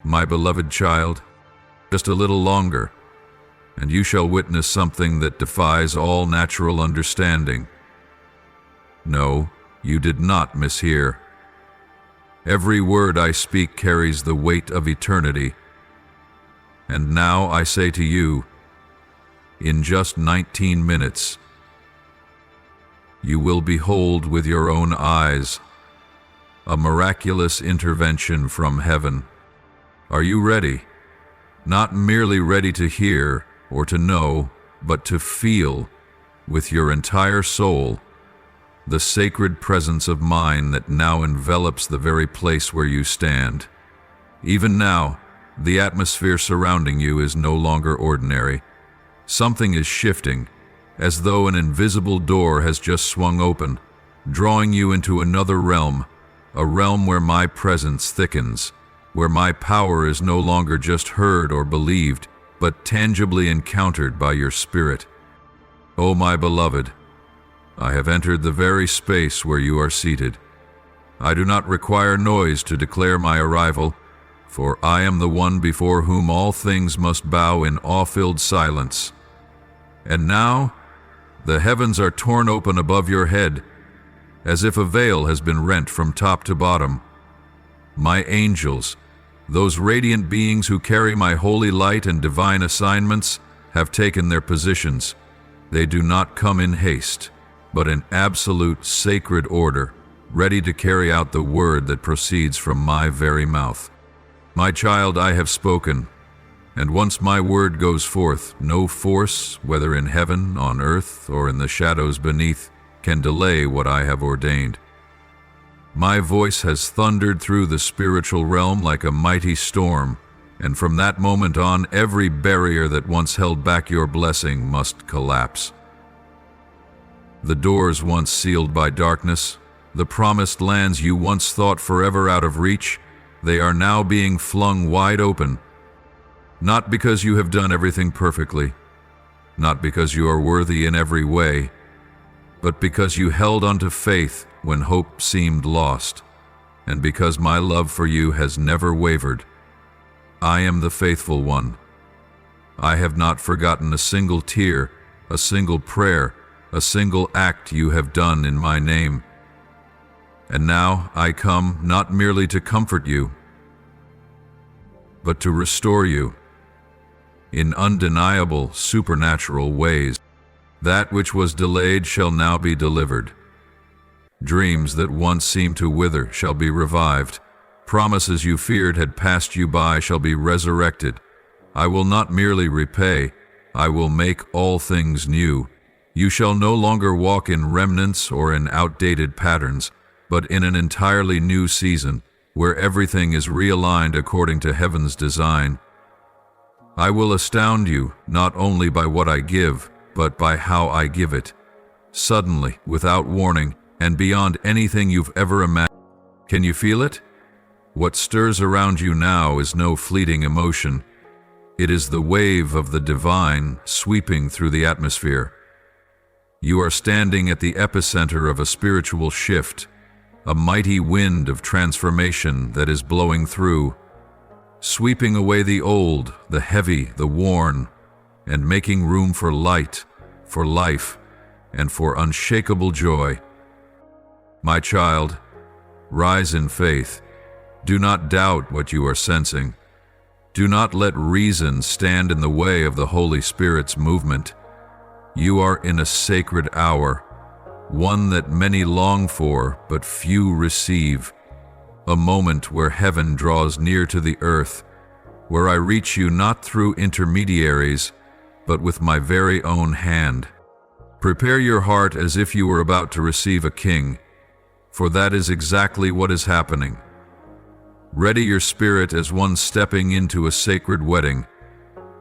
my beloved child, just a little longer, and you shall witness something that defies all natural understanding. No, you did not mishear. Every word I speak carries the weight of eternity. And now I say to you, in just 19 minutes, you will behold with your own eyes a miraculous intervention from heaven. Are you ready? Not merely ready to hear or to know, but to feel with your entire soul the sacred presence of mine that now envelops the very place where you stand. Even now, the atmosphere surrounding you is no longer ordinary. Something is shifting, as though an invisible door has just swung open, drawing you into another realm, a realm where my presence thickens, where my power is no longer just heard or believed, but tangibly encountered by your spirit. O my beloved, I have entered the very space where you are seated. I do not require noise to declare my arrival, for I am the one before whom all things must bow in awe-filled silence. And now, the heavens are torn open above your head, as if a veil has been rent from top to bottom. My angels, those radiant beings who carry my holy light and divine assignments, have taken their positions. They do not come in haste, but in absolute sacred order, ready to carry out the word that proceeds from my very mouth. My child, I have spoken, and once my word goes forth, no force, whether in heaven, on earth, or in the shadows beneath, can delay what I have ordained. My voice has thundered through the spiritual realm like a mighty storm, and from that moment on, every barrier that once held back your blessing must collapse. The doors once sealed by darkness, the promised lands you once thought forever out of reach, they are now being flung wide open. Not because you have done everything perfectly, not because you are worthy in every way, but because you held onto faith when hope seemed lost, and because my love for you has never wavered. I am the faithful one. I have not forgotten a single tear, a single prayer, a single act you have done in my name. And now I come not merely to comfort you, but to restore you in undeniable supernatural ways. That which was delayed shall now be delivered. Dreams that once seemed to wither shall be revived. Promises you feared had passed you by shall be resurrected. I will not merely repay, I will make all things new. You shall no longer walk in remnants or in outdated patterns, but in an entirely new season, where everything is realigned according to heaven's design. I will astound you not only by what I give, but by how I give it. Suddenly, without warning, and beyond anything you've ever imagined. Can you feel it? What stirs around you now is no fleeting emotion. It is the wave of the divine sweeping through the atmosphere. You are standing at the epicenter of a spiritual shift, a mighty wind of transformation that is blowing through, sweeping away the old, the heavy, the worn, and making room for light, for life, and for unshakable joy. My child, rise in faith. Do not doubt what you are sensing. Do not let reason stand in the way of the Holy Spirit's movement. You are in a sacred hour, one that many long for but few receive, a moment where heaven draws near to the earth, where I reach you not through intermediaries, but with my very own hand. Prepare your heart as if you were about to receive a king, for that is exactly what is happening. Ready your spirit as one stepping into a sacred wedding,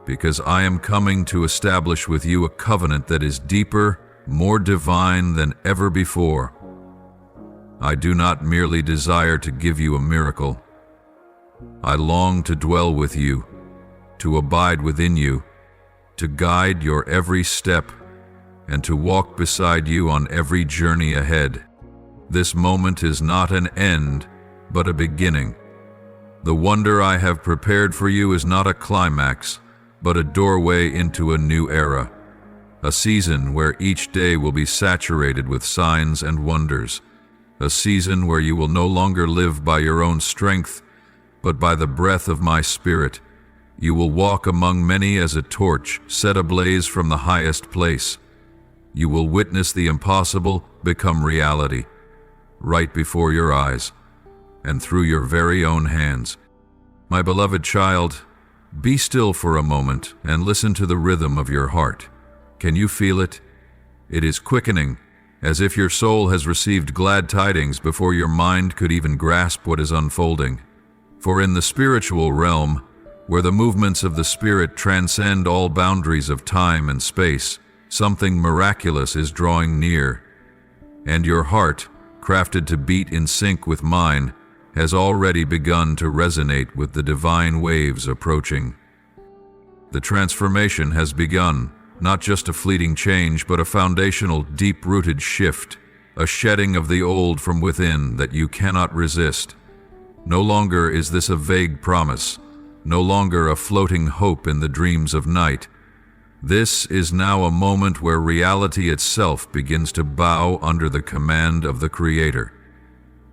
because I am coming to establish with you a covenant that is deeper, more divine than ever before. I do not merely desire to give you a miracle. I long to dwell with you, to abide within you, to guide your every step, and to walk beside you on every journey ahead. This moment is not an end, but a beginning. The wonder I have prepared for you is not a climax, but a doorway into a new era, a season where each day will be saturated with signs and wonders, a season where you will no longer live by your own strength, but by the breath of my Spirit. You will walk among many as a torch set ablaze from the highest place. You will witness the impossible become reality, right before your eyes, and through your very own hands. My beloved child, be still for a moment and listen to the rhythm of your heart. Can you feel it? It is quickening, as if your soul has received glad tidings before your mind could even grasp what is unfolding. For in the spiritual realm, where the movements of the Spirit transcend all boundaries of time and space, something miraculous is drawing near, and your heart, crafted to beat in sync with mine, has already begun to resonate with the divine waves approaching. The transformation has begun, not just a fleeting change, but a foundational, deep-rooted shift, a shedding of the old from within that you cannot resist. No longer is this a vague promise, no longer a floating hope in the dreams of night. This is now a moment where reality itself begins to bow under the command of the Creator.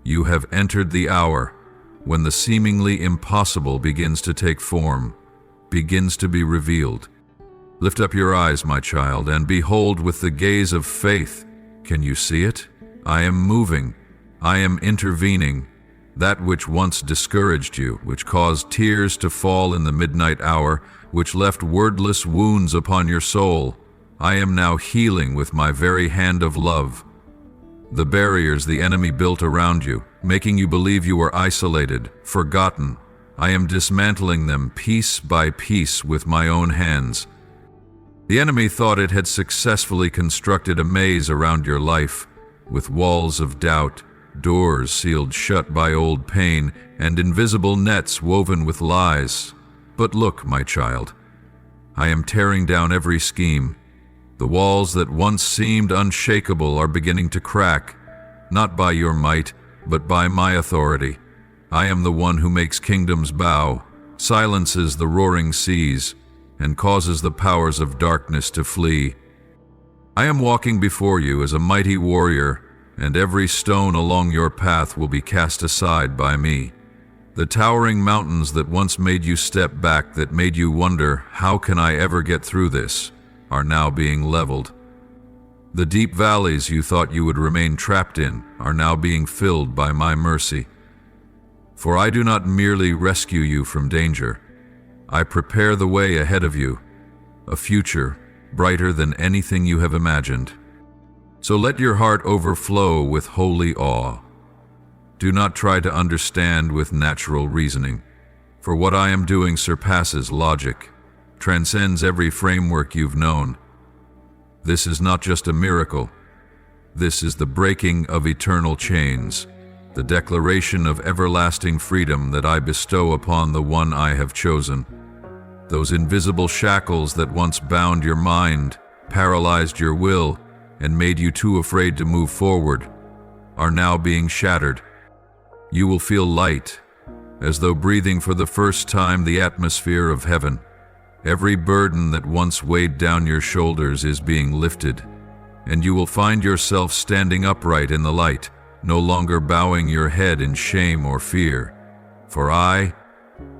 You have entered the hour when the seemingly impossible begins to take form, begins to be revealed. Lift up your eyes, my child, and behold with the gaze of faith. Can you see it? I am moving. I am intervening. That which once discouraged you, which caused tears to fall in the midnight hour, which left wordless wounds upon your soul, I am now healing with my very hand of love. The barriers the enemy built around you, making you believe you were isolated, forgotten, I am dismantling them piece by piece with my own hands. The enemy thought it had successfully constructed a maze around your life, with walls of doubt, doors sealed shut by old pain, and invisible nets woven with lies. But look, my child, I am tearing down every scheme. The walls that once seemed unshakable are beginning to crack, not by your might, but by my authority. I am the one who makes kingdoms bow, silences the roaring seas, and causes the powers of darkness to flee. I am walking before you as a mighty warrior, and every stone along your path will be cast aside by me. The towering mountains that once made you step back, that made you wonder, how can I ever get through this, are now being leveled. The deep valleys you thought you would remain trapped in are now being filled by my mercy. For I do not merely rescue you from danger. I prepare the way ahead of you, a future brighter than anything you have imagined. So let your heart overflow with holy awe. Do not try to understand with natural reasoning, for what I am doing surpasses logic, transcends every framework you've known. This is not just a miracle. This is the breaking of eternal chains, the declaration of everlasting freedom that I bestow upon the one I have chosen. Those invisible shackles that once bound your mind, paralyzed your will, and made you too afraid to move forward, are now being shattered. You will feel light, as though breathing for the first time the atmosphere of heaven. Every burden that once weighed down your shoulders is being lifted, and you will find yourself standing upright in the light, no longer bowing your head in shame or fear. For I,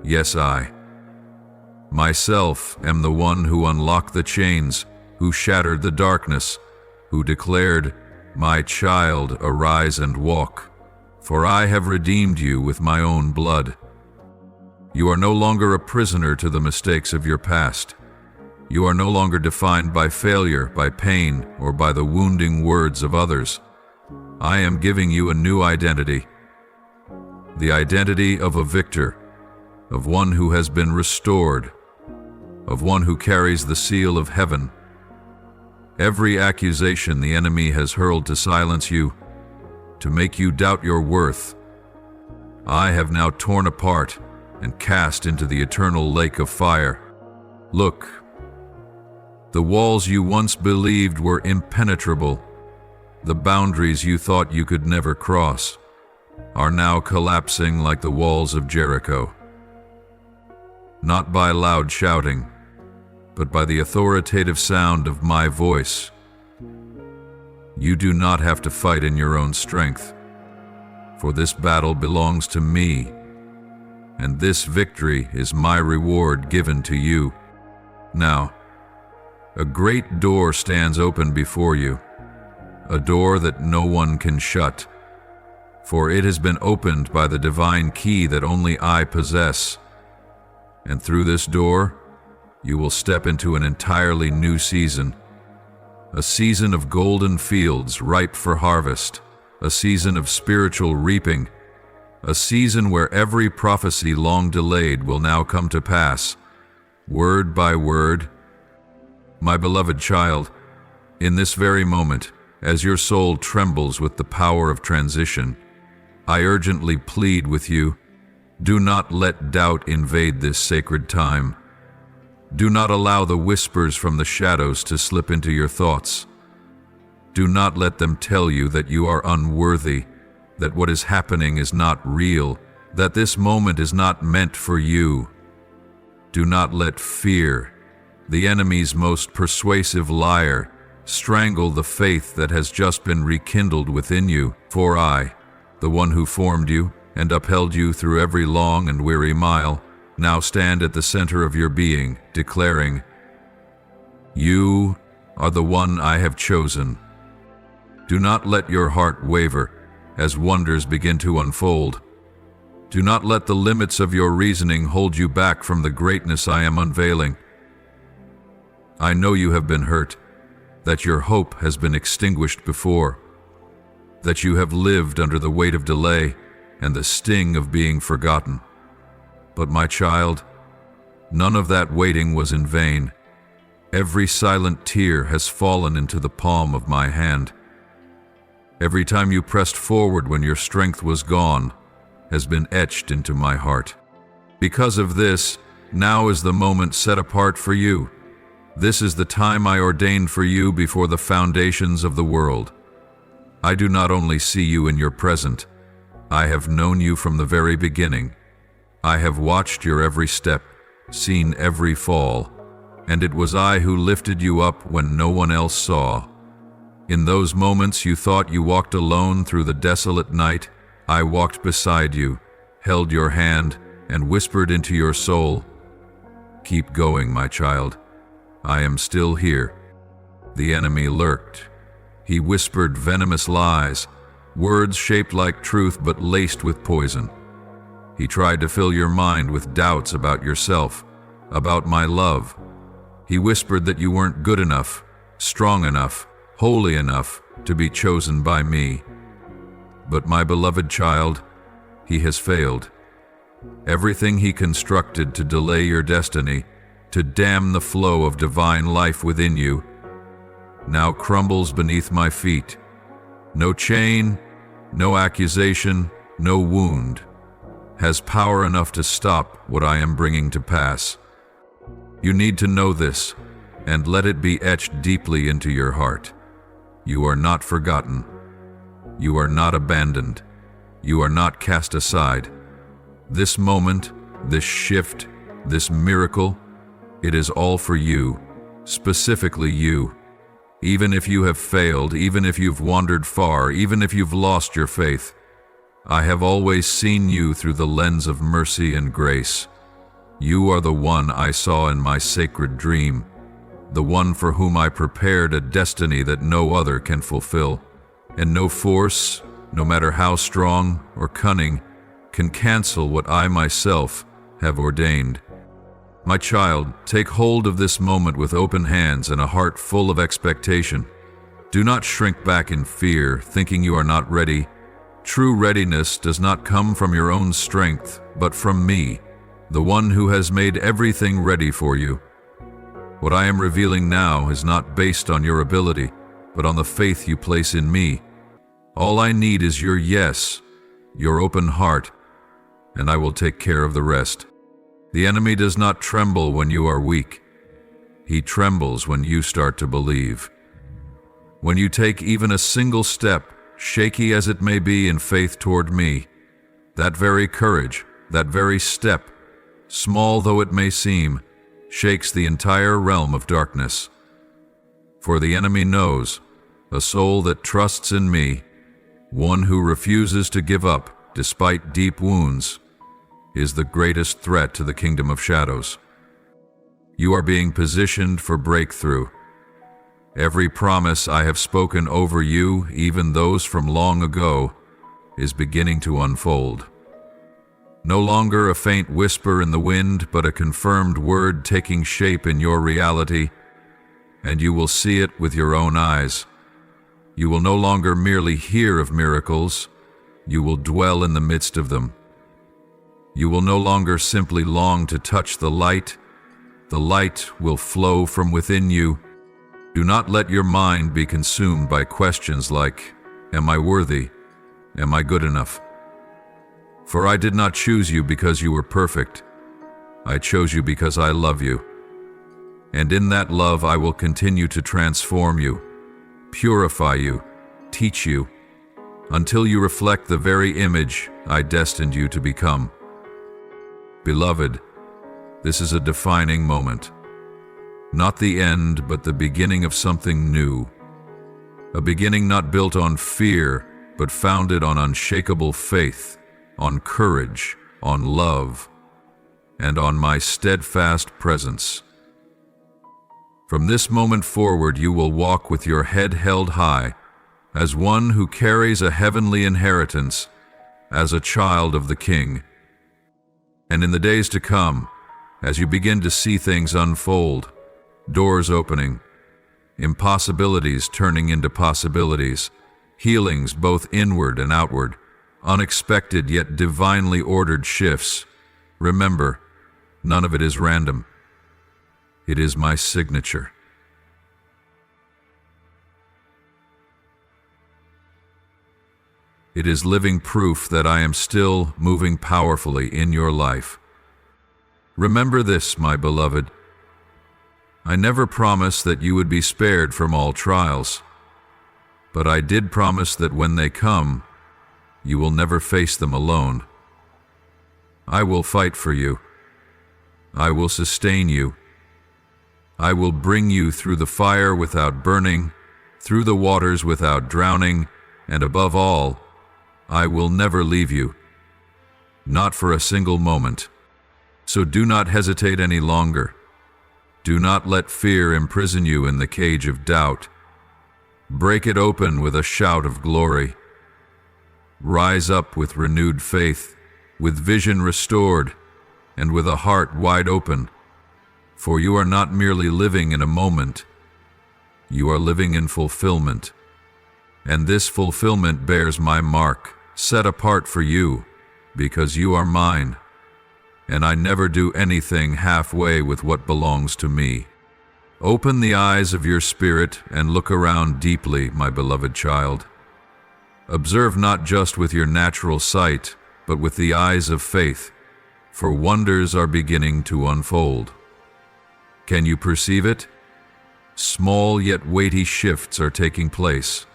yes I, myself am the one who unlocked the chains, who shattered the darkness, who declared, "My child, arise and walk, for I have redeemed you with my own blood." You are no longer a prisoner to the mistakes of your past. You are no longer defined by failure, by pain, or by the wounding words of others. I am giving you a new identity, the identity of a victor, of one who has been restored, of one who carries the seal of heaven. Every accusation the enemy has hurled to silence you, to make you doubt your worth, I have now torn apart and cast into the eternal lake of fire. Look, the walls you once believed were impenetrable, the boundaries you thought you could never cross, are now collapsing like the walls of Jericho. Not by loud shouting, but by the authoritative sound of my voice. You do not have to fight in your own strength, for this battle belongs to me, and this victory is my reward given to you. Now, a great door stands open before you, a door that no one can shut, for it has been opened by the divine key that only I possess. And through this door, you will step into an entirely new season, a season of golden fields ripe for harvest, a season of spiritual reaping, a season where every prophecy long delayed will now come to pass, word by word. My beloved child, in this very moment, as your soul trembles with the power of transition, I urgently plead with you, do not let doubt invade this sacred time. Do not allow the whispers from the shadows to slip into your thoughts. Do not let them tell you that you are unworthy, that what is happening is not real, that this moment is not meant for you. Do not let fear, the enemy's most persuasive liar, strangle the faith that has just been rekindled within you, for I, the one who formed you and upheld you through every long and weary mile, now stand at the center of your being, declaring, you are the one I have chosen. Do not let your heart waver as wonders begin to unfold. Do not let the limits of your reasoning hold you back from the greatness I am unveiling. I know you have been hurt, that your hope has been extinguished before, that you have lived under the weight of delay and the sting of being forgotten. But my child, none of that waiting was in vain. Every silent tear has fallen into the palm of my hand. Every time you pressed forward when your strength was gone has been etched into my heart. Because of this, now is the moment set apart for you. This is the time I ordained for you before the foundations of the world. I do not only see you in your present, I have known you from the very beginning. I have watched your every step, seen every fall, and it was I who lifted you up when no one else saw. In those moments you thought you walked alone through the desolate night, I walked beside you, held your hand, and whispered into your soul, keep going, my child. I am still here. The enemy lurked. He whispered venomous lies, words shaped like truth but laced with poison. He tried to fill your mind with doubts about yourself, about my love. He whispered that you weren't good enough, strong enough, holy enough to be chosen by me. But my beloved child, he has failed. Everything he constructed to delay your destiny, to dam the flow of divine life within you, now crumbles beneath my feet. No chain, no accusation, no wound has power enough to stop what I am bringing to pass. You need to know this, and let it be etched deeply into your heart. You are not forgotten. You are not abandoned. You are not cast aside. This moment, this shift, this miracle, it is all for you, specifically you. Even if you have failed, even if you've wandered far, even if you've lost your faith, I have always seen you through the lens of mercy and grace. You are the one I saw in my sacred dream, the one for whom I prepared a destiny that no other can fulfill, and no force, no matter how strong or cunning, can cancel what I myself have ordained. My child, take hold of this moment with open hands and a heart full of expectation. Do not shrink back in fear, thinking you are not ready. True readiness does not come from your own strength, but from me, the one who has made everything ready for you. What I am revealing now is not based on your ability, but on the faith you place in me. All I need is your yes, your open heart, and I will take care of the rest. The enemy does not tremble when you are weak. He trembles when you start to believe. When you take even a single step, shaky as it may be in faith toward me, that very courage, that very step, small though it may seem, shakes the entire realm of darkness. For the enemy knows, a soul that trusts in me, one who refuses to give up despite deep wounds, is the greatest threat to the kingdom of shadows. You are being positioned for breakthrough. Every promise I have spoken over you, even those from long ago, is beginning to unfold. No longer a faint whisper in the wind, but a confirmed word taking shape in your reality, and you will see it with your own eyes. You will no longer merely hear of miracles, you will dwell in the midst of them. You will no longer simply long to touch the light will flow from within you. Do not let your mind be consumed by questions like, am I worthy? Am I good enough? For I did not choose you because you were perfect. I chose you because I love you. And in that love I will continue to transform you, purify you, teach you, until you reflect the very image I destined you to become. Beloved, this is a defining moment. Not the end, but the beginning of something new. A beginning not built on fear, but founded on unshakable faith, on courage, on love, and on my steadfast presence. From this moment forward, you will walk with your head held high, as one who carries a heavenly inheritance, as a child of the King. And in the days to come, as you begin to see things unfold, doors opening, impossibilities turning into possibilities, healings both inward and outward, unexpected yet divinely ordered shifts, remember, none of it is random. It is my signature. It is living proof that I am still moving powerfully in your life. Remember this, my beloved. I never promised that you would be spared from all trials, but I did promise that when they come, you will never face them alone. I will fight for you. I will sustain you. I will bring you through the fire without burning, through the waters without drowning, and above all, I will never leave you, not for a single moment. So do not hesitate any longer. Do not let fear imprison you in the cage of doubt. Break it open with a shout of glory. Rise up with renewed faith, with vision restored, and with a heart wide open. For you are not merely living in a moment, you are living in fulfillment. And this fulfillment bears my mark, set apart for you, because you are mine. And I never do anything halfway with what belongs to me. Open the eyes of your spirit and look around deeply, my beloved child. Observe not just with your natural sight, but with the eyes of faith, for wonders are beginning to unfold. Can you perceive it? Small yet weighty shifts are taking place.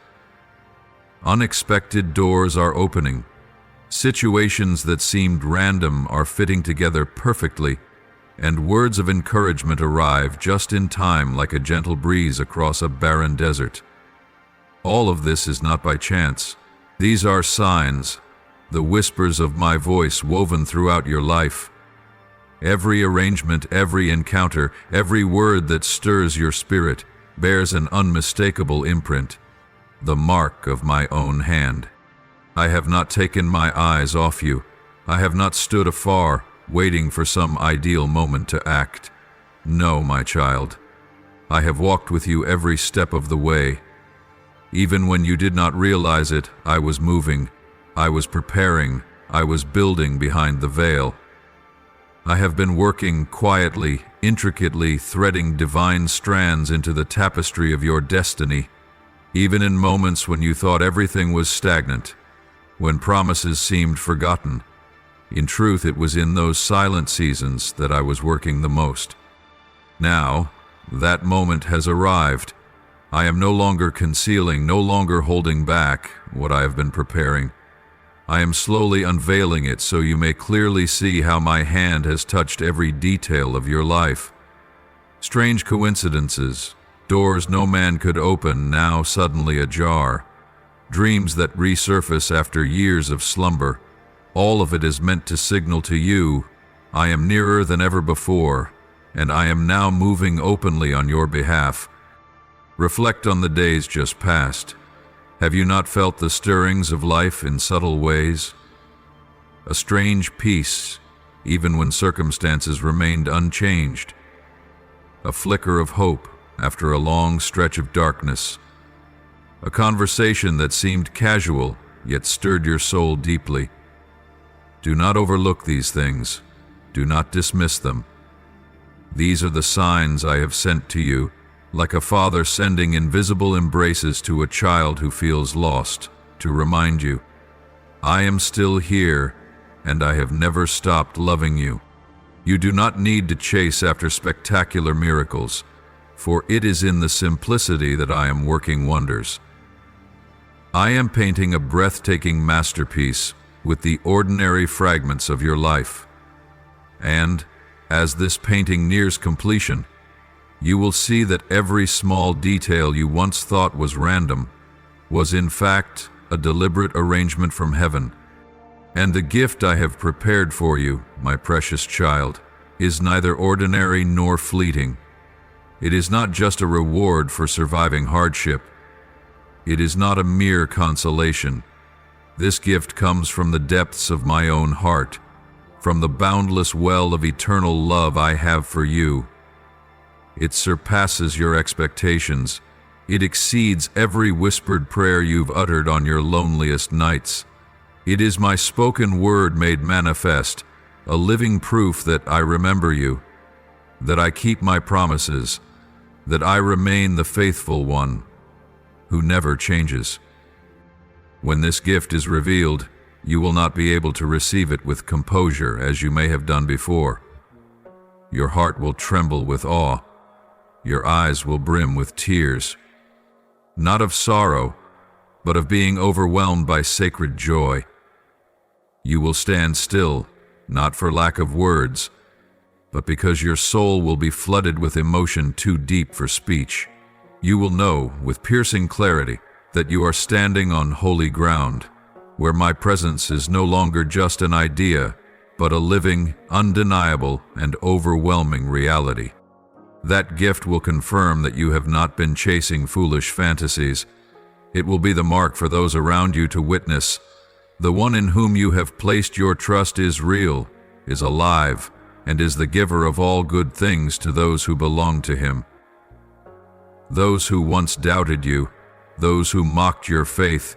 Unexpected doors are opening. Situations that seemed random are fitting together perfectly, and words of encouragement arrive just in time like a gentle breeze across a barren desert. All of this is not by chance. These are signs, the whispers of my voice woven throughout your life. Every arrangement, every encounter, every word that stirs your spirit bears an unmistakable imprint, the mark of my own hand. I have not taken my eyes off you. I have not stood afar, waiting for some ideal moment to act. No, my child. I have walked with you every step of the way. Even when you did not realize it, I was moving. I was preparing. I was building behind the veil. I have been working quietly, intricately, threading divine strands into the tapestry of your destiny, even in moments when you thought everything was stagnant, when promises seemed forgotten. In truth, it was in those silent seasons that I was working the most. Now, that moment has arrived. I am no longer concealing, no longer holding back what I have been preparing. I am slowly unveiling it so you may clearly see how my hand has touched every detail of your life. Strange coincidences, doors no man could open now suddenly ajar, dreams that resurface after years of slumber. All of it is meant to signal to you, I am nearer than ever before, and I am now moving openly on your behalf. Reflect on the days just past. Have you not felt the stirrings of life in subtle ways? A strange peace, even when circumstances remained unchanged. A flicker of hope after a long stretch of darkness. A conversation that seemed casual, yet stirred your soul deeply. Do not overlook these things. Do not dismiss them. These are the signs I have sent to you, like a father sending invisible embraces to a child who feels lost, to remind you, I am still here, and I have never stopped loving you. You do not need to chase after spectacular miracles, for it is in the simplicity that I am working wonders. I am painting a breathtaking masterpiece with the ordinary fragments of your life. And, as this painting nears completion, you will see that every small detail you once thought was random was in fact a deliberate arrangement from heaven. And the gift I have prepared for you, my precious child, is neither ordinary nor fleeting. It is not just a reward for surviving hardship. It is not a mere consolation. This gift comes from the depths of my own heart, from the boundless well of eternal love I have for you. It surpasses your expectations. It exceeds every whispered prayer you've uttered on your loneliest nights. It is my spoken word made manifest, a living proof that I remember you, that I keep my promises, that I remain the faithful one, who never changes. When this gift is revealed, you will not be able to receive it with composure as you may have done before. Your heart will tremble with awe. Your eyes will brim with tears, not of sorrow, but of being overwhelmed by sacred joy. You will stand still, not for lack of words, but because your soul will be flooded with emotion too deep for speech. You will know, with piercing clarity, that you are standing on holy ground, where my presence is no longer just an idea, but a living, undeniable, and overwhelming reality. That gift will confirm that you have not been chasing foolish fantasies. It will be the mark for those around you to witness. The one in whom you have placed your trust is real, is alive, and is the giver of all good things to those who belong to him. Those who once doubted you, those who mocked your faith,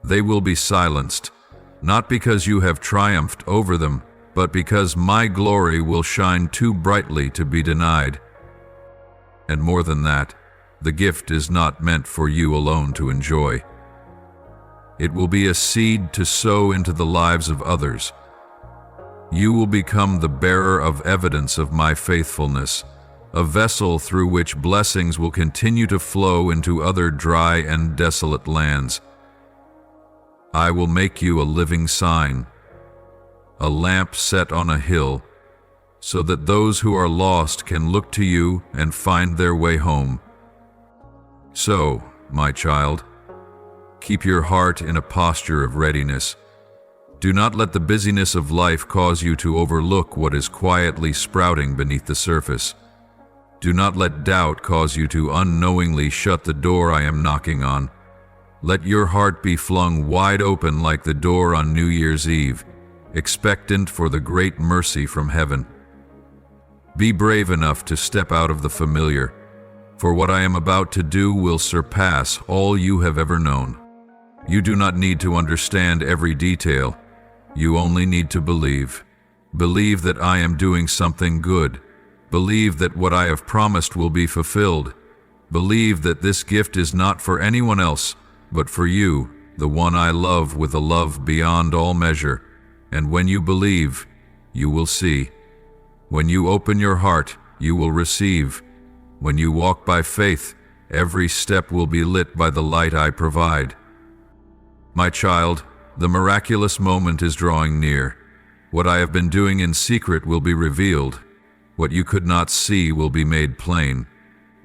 they will be silenced, not because you have triumphed over them, but because my glory will shine too brightly to be denied. And more than that, the gift is not meant for you alone to enjoy. It will be a seed to sow into the lives of others. You will become the bearer of evidence of my faithfulness, a vessel through which blessings will continue to flow into other dry and desolate lands. I will make you a living sign, a lamp set on a hill, so that those who are lost can look to you and find their way home. So, my child, keep your heart in a posture of readiness. Do not let the busyness of life cause you to overlook what is quietly sprouting beneath the surface. Do not let doubt cause you to unknowingly shut the door I am knocking on. Let your heart be flung wide open like the door on New Year's Eve, expectant for the great mercy from heaven. Be brave enough to step out of the familiar, for what I am about to do will surpass all you have ever known. You do not need to understand every detail. You only need to believe. Believe that I am doing something good. Believe that what I have promised will be fulfilled. Believe that this gift is not for anyone else, but for you, the one I love with a love beyond all measure. And when you believe, you will see. When you open your heart, you will receive. When you walk by faith, Every step will be lit by the light I provide. My child, the miraculous moment is drawing near. What I have been doing in secret will be revealed. What you could not see will be made plain.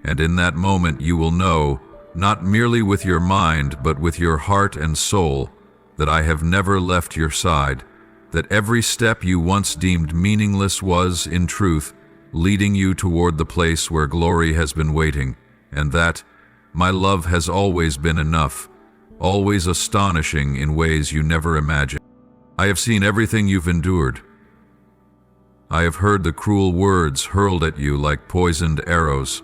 And in that moment you will know, not merely with your mind, but with your heart and soul, that I have never left your side, that every step you once deemed meaningless was, in truth, leading you toward the place where glory has been waiting, and that my love has always been enough, always astonishing in ways you never imagined. I have seen everything you've endured. I have heard the cruel words hurled at you like poisoned arrows.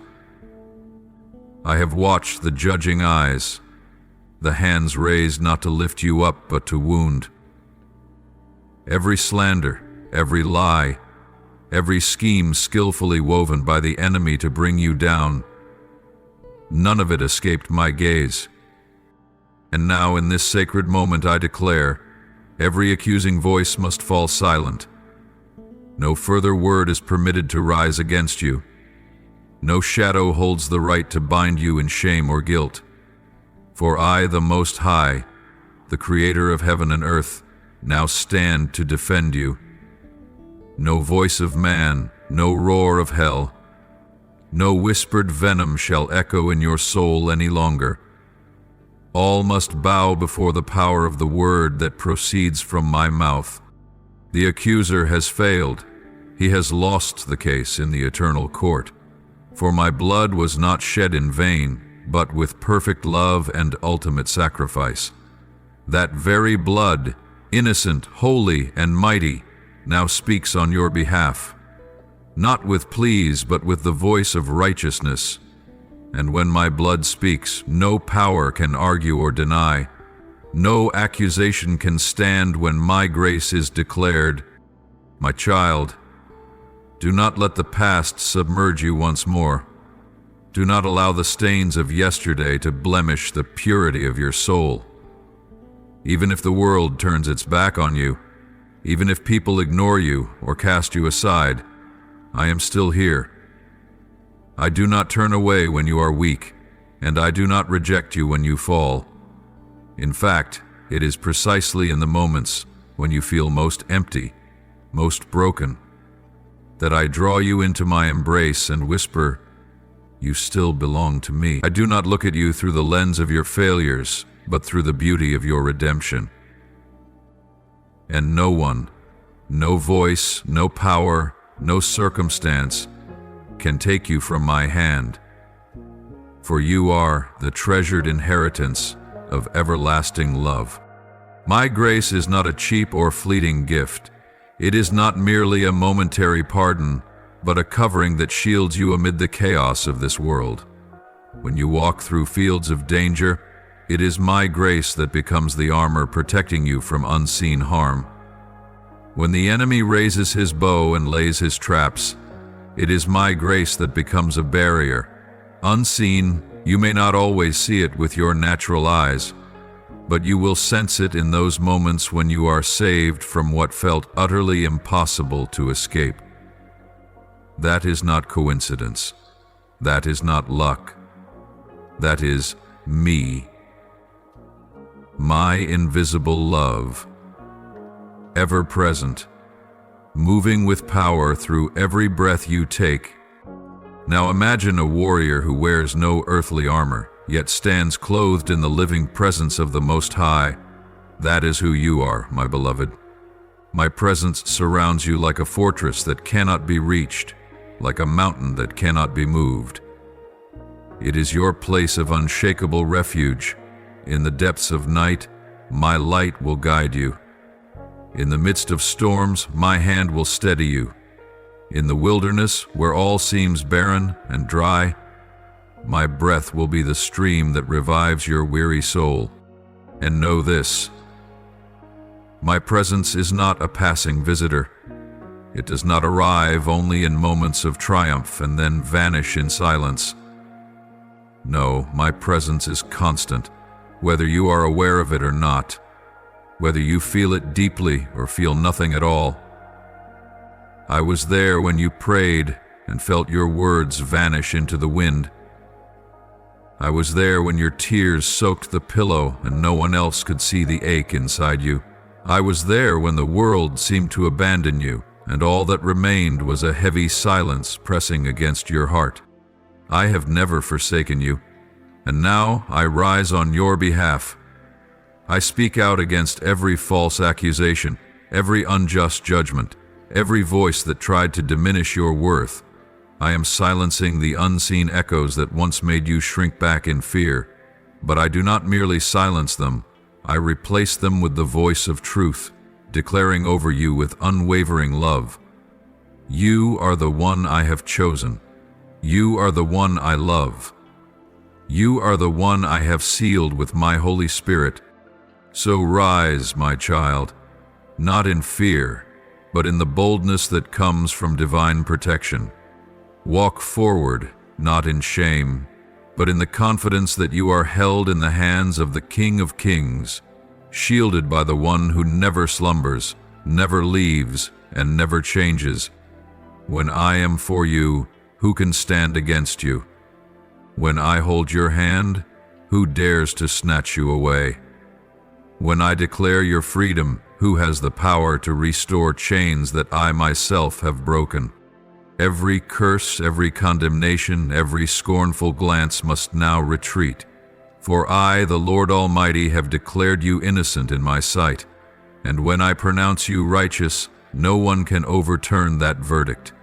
I have watched the judging eyes, the hands raised not to lift you up but to wound. Every slander, every lie, every scheme skillfully woven by the enemy to bring you down, none of it escaped my gaze. And now in this sacred moment I declare, every accusing voice must fall silent. No further word is permitted to rise against you. No shadow holds the right to bind you in shame or guilt. For I, the Most High, the Creator of heaven and earth, now stand to defend you. No voice of man, no roar of hell, no whispered venom shall echo in your soul any longer. All must bow before the power of the word that proceeds from my mouth. The accuser has failed. He has lost the case in the eternal court. For my blood was not shed in vain, but with perfect love and ultimate sacrifice. That very blood, innocent, holy, and mighty, now speaks on your behalf, not with pleas, but with the voice of righteousness. And when my blood speaks, no power can argue or deny. No accusation can stand when my grace is declared. My child, do not let the past submerge you once more. Do not allow the stains of yesterday to blemish the purity of your soul. Even if the world turns its back on you, even if people ignore you or cast you aside, I am still here. I do not turn away when you are weak, and I do not reject you when you fall. In fact, it is precisely in the moments when you feel most empty, most broken, that I draw you into my embrace and whisper, "You still belong to me." I do not look at you through the lens of your failures, but through the beauty of your redemption. And no one, no voice, no power, no circumstance can take you from my hand, for you are the treasured inheritance of everlasting love. My grace is not a cheap or fleeting gift. It is not merely a momentary pardon, but a covering that shields you amid the chaos of this world. When you walk through fields of danger, it is my grace that becomes the armor protecting you from unseen harm. When the enemy raises his bow and lays his traps, it is my grace that becomes a barrier. Unseen, you may not always see it with your natural eyes, but you will sense it in those moments when you are saved from what felt utterly impossible to escape. That is not coincidence. That is not luck. That is me. My invisible love, ever present, moving with power through every breath you take. Now imagine a warrior who wears no earthly armor, yet stands clothed in the living presence of the Most High. That is who you are, my beloved. My presence surrounds you like a fortress that cannot be reached, like a mountain that cannot be moved. It is your place of unshakable refuge. In the depths of night, my light will guide you. In the midst of storms, my hand will steady you. In the wilderness, where all seems barren and dry, my breath will be the stream that revives your weary soul. And know this: my presence is not a passing visitor. It does not arrive only in moments of triumph and then vanish in silence. No, my presence is constant, whether you are aware of it or not, whether you feel it deeply or feel nothing at all. I was there when you prayed and felt your words vanish into the wind. I was there when your tears soaked the pillow and no one else could see the ache inside you. I was there when the world seemed to abandon you, and all that remained was a heavy silence pressing against your heart. I have never forsaken you, and now I rise on your behalf. I speak out against every false accusation, every unjust judgment, every voice that tried to diminish your worth. I am silencing the unseen echoes that once made you shrink back in fear, but I do not merely silence them, I replace them with the voice of truth, declaring over you with unwavering love. You are the one I have chosen. You are the one I love. You are the one I have sealed with my Holy Spirit. So rise, my child, not in fear, but in the boldness that comes from divine protection. Walk forward, not in shame, but in the confidence that you are held in the hands of the King of Kings, shielded by the one who never slumbers, never leaves, and never changes. When I am for you, who can stand against you? When I hold your hand, who dares to snatch you away? When I declare your freedom, who has the power to restore chains that I myself have broken? Every curse, every condemnation, every scornful glance must now retreat. For I, the Lord Almighty, have declared you innocent in my sight, and when I pronounce you righteous, no one can overturn that verdict.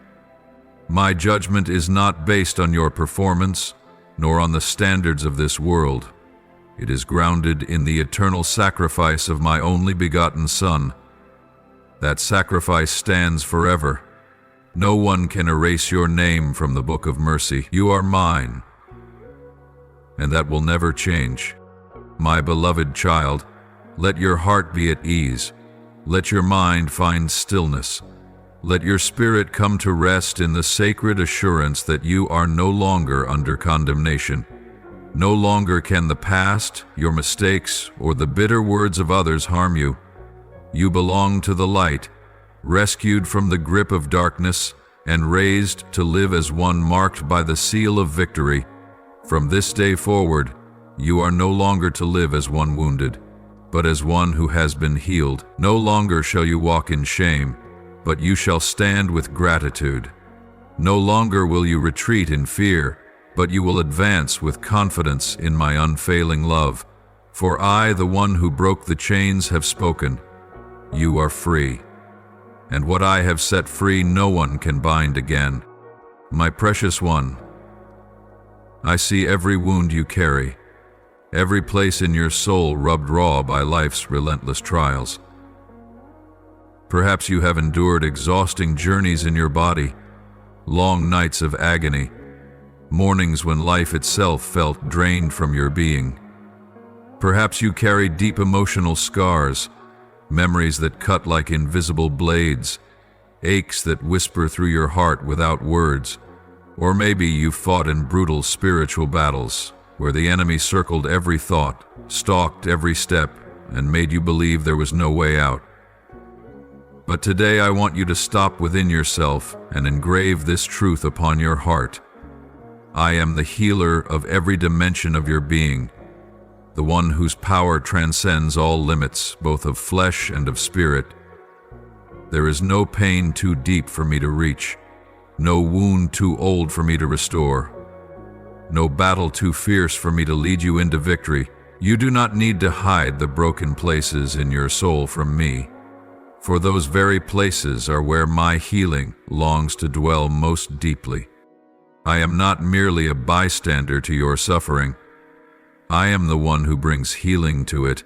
My judgment is not based on your performance, nor on the standards of this world. It is grounded in the eternal sacrifice of my only begotten Son. That sacrifice stands forever. No one can erase your name from the book of mercy. You are mine, and that will never change. My beloved child, let your heart be at ease. Let your mind find stillness. Let your spirit come to rest in the sacred assurance that you are no longer under condemnation. No longer can the past, your mistakes, or the bitter words of others harm you. You belong to the light, rescued from the grip of darkness, and raised to live as one marked by the seal of victory. From this day forward, you are no longer to live as one wounded, but as one who has been healed. No longer shall you walk in shame, but you shall stand with gratitude. No longer will you retreat in fear, but you will advance with confidence in my unfailing love. For I, the one who broke the chains, have spoken. You are free. And what I have set free no one can bind again. My precious one, I see every wound you carry, every place in your soul rubbed raw by life's relentless trials. Perhaps you have endured exhausting journeys in your body, long nights of agony, mornings when life itself felt drained from your being. Perhaps you carry deep emotional scars, memories that cut like invisible blades, aches that whisper through your heart without words. Or maybe you fought in brutal spiritual battles, where the enemy circled every thought, stalked every step, and made you believe there was no way out. But today I want you to stop within yourself and engrave this truth upon your heart. I am the healer of every dimension of your being, the one whose power transcends all limits, both of flesh and of spirit. There is no pain too deep for me to reach, no wound too old for me to restore, no battle too fierce for me to lead you into victory. You do not need to hide the broken places in your soul from me, for those very places are where my healing longs to dwell most deeply. I am not merely a bystander to your suffering. I am the one who brings healing to it.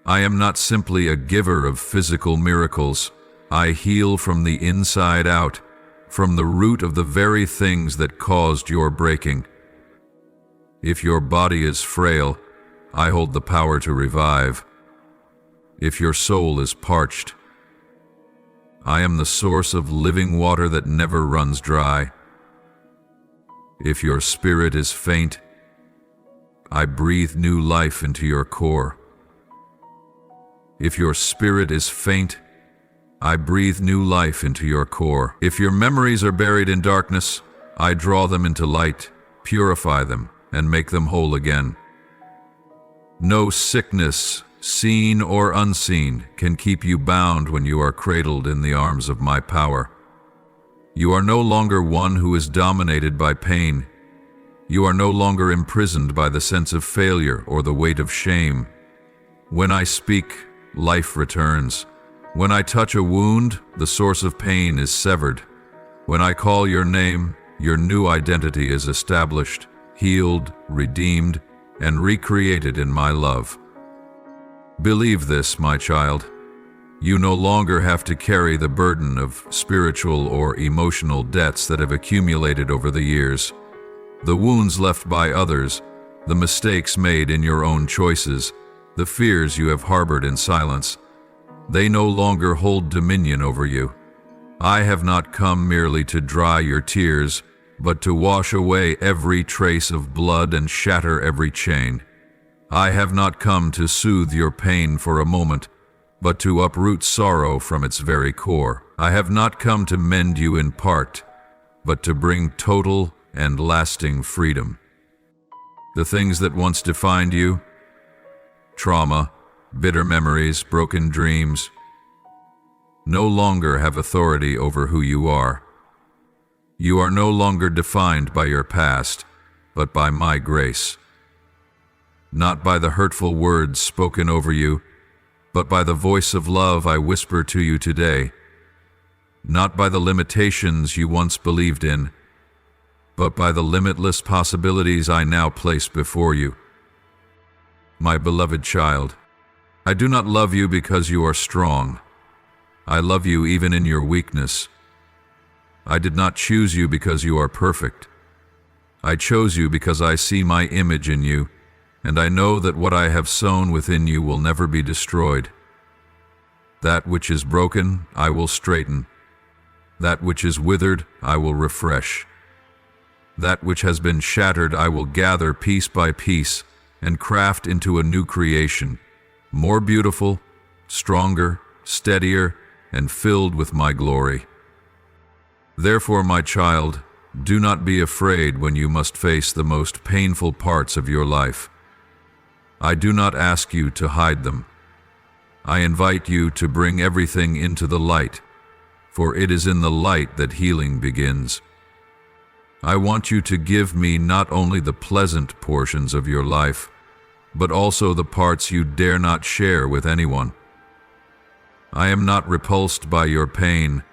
I am not simply a giver of physical miracles. I heal from the inside out, from the root of the very things that caused your breaking. If your body is frail, I hold the power to revive. If your soul is parched, I am the source of living water that never runs dry. If your spirit is faint, I breathe new life into your core. If your spirit is faint, I breathe new life into your core. If your memories are buried in darkness, I draw them into light, purify them, and make them whole again. No sickness, seen or unseen, can keep you bound when you are cradled in the arms of my power. You are no longer one who is dominated by pain. You are no longer imprisoned by the sense of failure or the weight of shame. When I speak, life returns. When I touch a wound, the source of pain is severed. When I call your name, your new identity is established, healed, redeemed, and recreated in my love. Believe this, my child. You no longer have to carry the burden of spiritual or emotional debts that have accumulated over the years. The wounds left by others, the mistakes made in your own choices, the fears you have harbored in silence, they no longer hold dominion over you. I have not come merely to dry your tears, but to wash away every trace of blood and shatter every chain. I have not come to soothe your pain for a moment, but to uproot sorrow from its very core. I have not come to mend you in part, but to bring total and lasting freedom. The things that once defined you, trauma, bitter memories, broken dreams, no longer have authority over who you are. You are no longer defined by your past, but by my grace. Not by the hurtful words spoken over you, but by the voice of love I whisper to you today. Not by the limitations you once believed in, but by the limitless possibilities I now place before you. My beloved child, I do not love you because you are strong. I love you even in your weakness. I did not choose you because you are perfect. I chose you because I see my image in you, and I know that what I have sown within you will never be destroyed. That which is broken, I will straighten. That which is withered, I will refresh. That which has been shattered, I will gather piece by piece and craft into a new creation, more beautiful, stronger, steadier, and filled with my glory. Therefore, my child, do not be afraid when you must face the most painful parts of your life. I do not ask you to hide them. I invite you to bring everything into the light, for it is in the light that healing begins. I want you to give me not only the pleasant portions of your life, but also the parts you dare not share with anyone. I am not repulsed by your pain.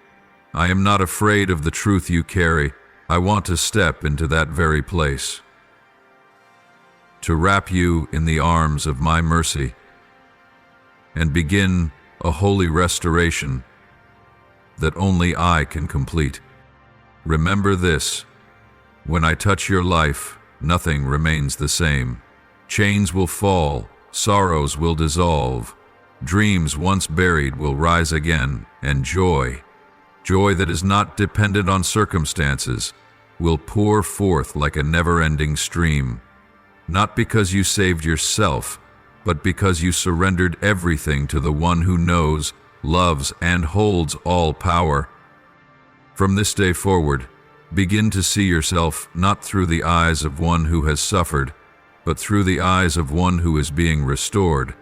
I am not afraid of the truth you carry. I want to step into that very place, to wrap you in the arms of my mercy, and begin a holy restoration that only I can complete. Remember this: when I touch your life, nothing remains the same. Chains will fall, sorrows will dissolve, dreams once buried will rise again, and joy that is not dependent on circumstances, will pour forth like a never-ending stream. Not because you saved yourself, but because you surrendered everything to the one who knows, loves, and holds all power. From this day forward, begin to see yourself not through the eyes of one who has suffered, but through the eyes of one who is being restored,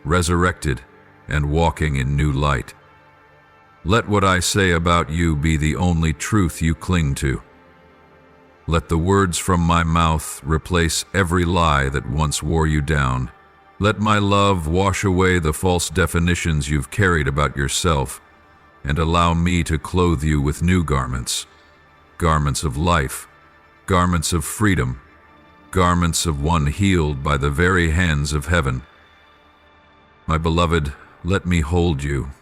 resurrected, and walking in new light. Let what I say about you be the only truth you cling to. Let the words from my mouth replace every lie that once wore you down. Let my love wash away the false definitions you've carried about yourself, and allow me to clothe you with new garments. Garments of life, garments of freedom, garments of one healed by the very hands of heaven. My beloved, let me hold you.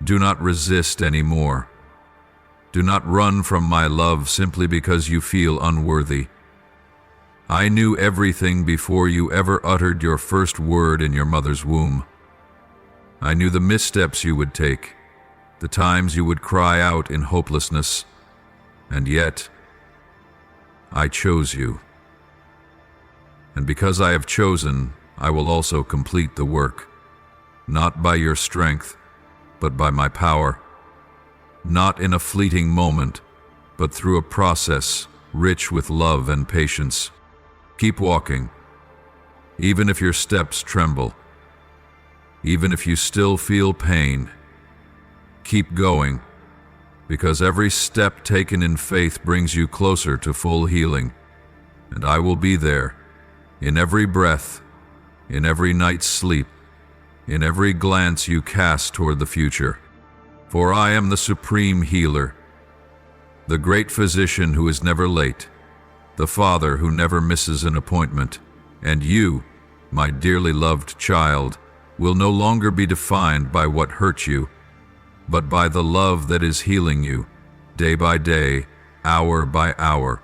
Do not resist anymore. Do not run from my love simply because you feel unworthy. I knew everything before you ever uttered your first word in your mother's womb. I knew the missteps you would take, the times you would cry out in hopelessness, and yet I chose you. And because I have chosen, I will also complete the work, not by your strength, but by my power, not in a fleeting moment, but through a process rich with love and patience. Keep walking, even if your steps tremble, even if you still feel pain. Keep going, because every step taken in faith brings you closer to full healing, and I will be there, in every breath, in every night's sleep, in every glance you cast toward the future. For I am the supreme healer, the great physician who is never late, the Father who never misses an appointment, and you, my dearly loved child, will no longer be defined by what hurt you, but by the love that is healing you, day by day, hour by hour.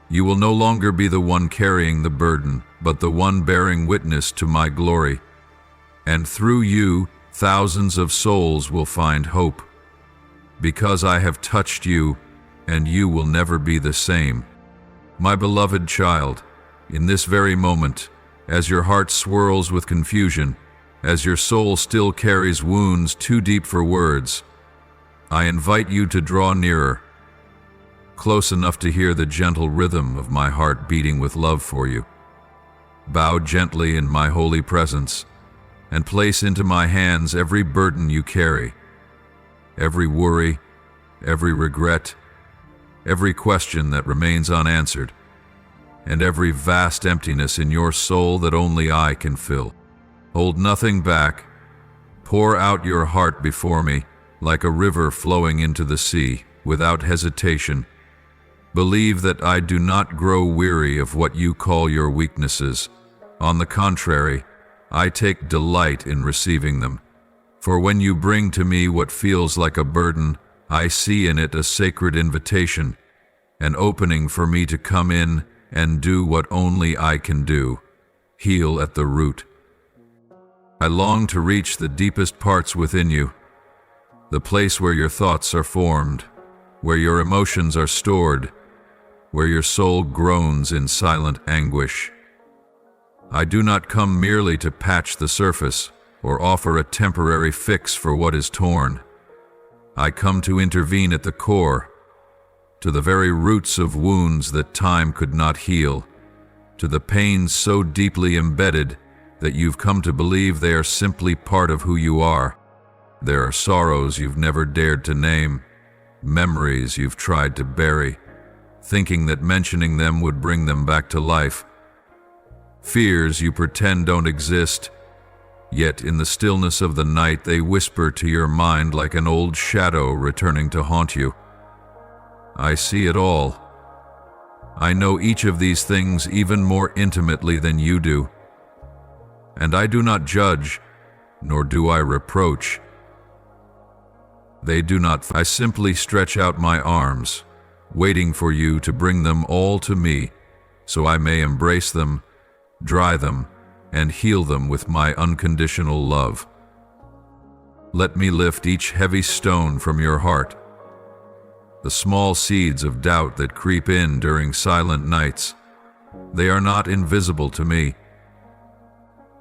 You will no longer be the one carrying the burden, but the one bearing witness to my glory. And through you, thousands of souls will find hope, because I have touched you, and you will never be the same. My beloved child, in this very moment, as your heart swirls with confusion, as your soul still carries wounds too deep for words, I invite you to draw nearer, close enough to hear the gentle rhythm of my heart beating with love for you. Bow gently in my holy presence, and place into my hands every burden you carry, every worry, every regret, every question that remains unanswered, and every vast emptiness in your soul that only I can fill. Hold nothing back. Pour out your heart before me like a river flowing into the sea, without hesitation. Believe that I do not grow weary of what you call your weaknesses. On the contrary, I take delight in receiving them. For when you bring to me what feels like a burden, I see in it a sacred invitation, an opening for me to come in and do what only I can do, heal at the root. I long to reach the deepest parts within you, the place where your thoughts are formed, where your emotions are stored, where your soul groans in silent anguish. I do not come merely to patch the surface or offer a temporary fix for what is torn. I come to intervene at the core, to the very roots of wounds that time could not heal, to the pains so deeply embedded that you've come to believe they are simply part of who you are. There are sorrows you've never dared to name, memories you've tried to bury, thinking that mentioning them would bring them back to life. Fears you pretend don't exist, yet in the stillness of the night they whisper to your mind like an old shadow returning to haunt you. I see it all. I know each of these things even more intimately than you do. And I do not judge, nor do I reproach. They do not. I simply stretch out my arms, waiting for you to bring them all to me, so I may embrace them, dry them, and heal them with my unconditional love. Let me lift each heavy stone from your heart, the small seeds of doubt that creep in during silent nights. They are not invisible to me.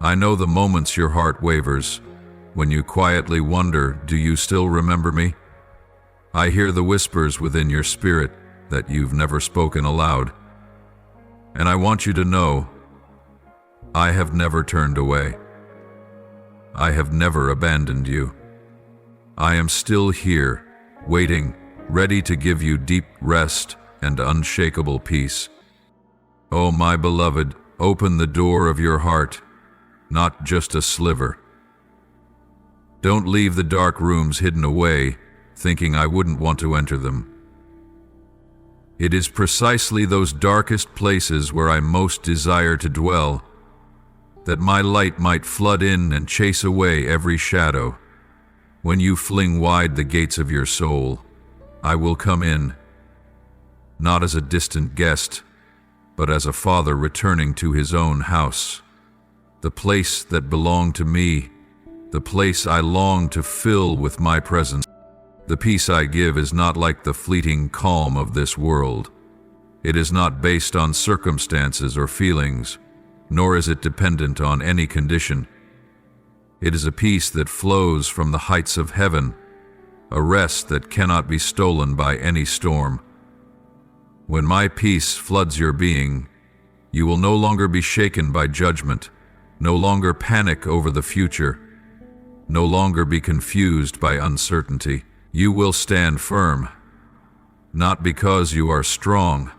I know the moments your heart wavers, when you quietly wonder, do you still remember me? I hear the whispers within your spirit that you've never spoken aloud. And I want you to know, I have never turned away. I have never abandoned you. I am still here, waiting, ready to give you deep rest and unshakable peace. Oh, my beloved, open the door of your heart, not just a sliver. Don't leave the dark rooms hidden away, thinking I wouldn't want to enter them. It is precisely those darkest places where I most desire to dwell, that my light might flood in and chase away every shadow. When you fling wide the gates of your soul, I will come in, not as a distant guest, but as a father returning to his own house, the place that belonged to me, the place I long to fill with my presence. The peace I give is not like the fleeting calm of this world. It is not based on circumstances or feelings, nor is it dependent on any condition. It is a peace that flows from the heights of heaven, a rest that cannot be stolen by any storm. When my peace floods your being, You will no longer be shaken by judgment, no longer panic over the future, no longer be confused by uncertainty. You will stand firm, not because you are strong,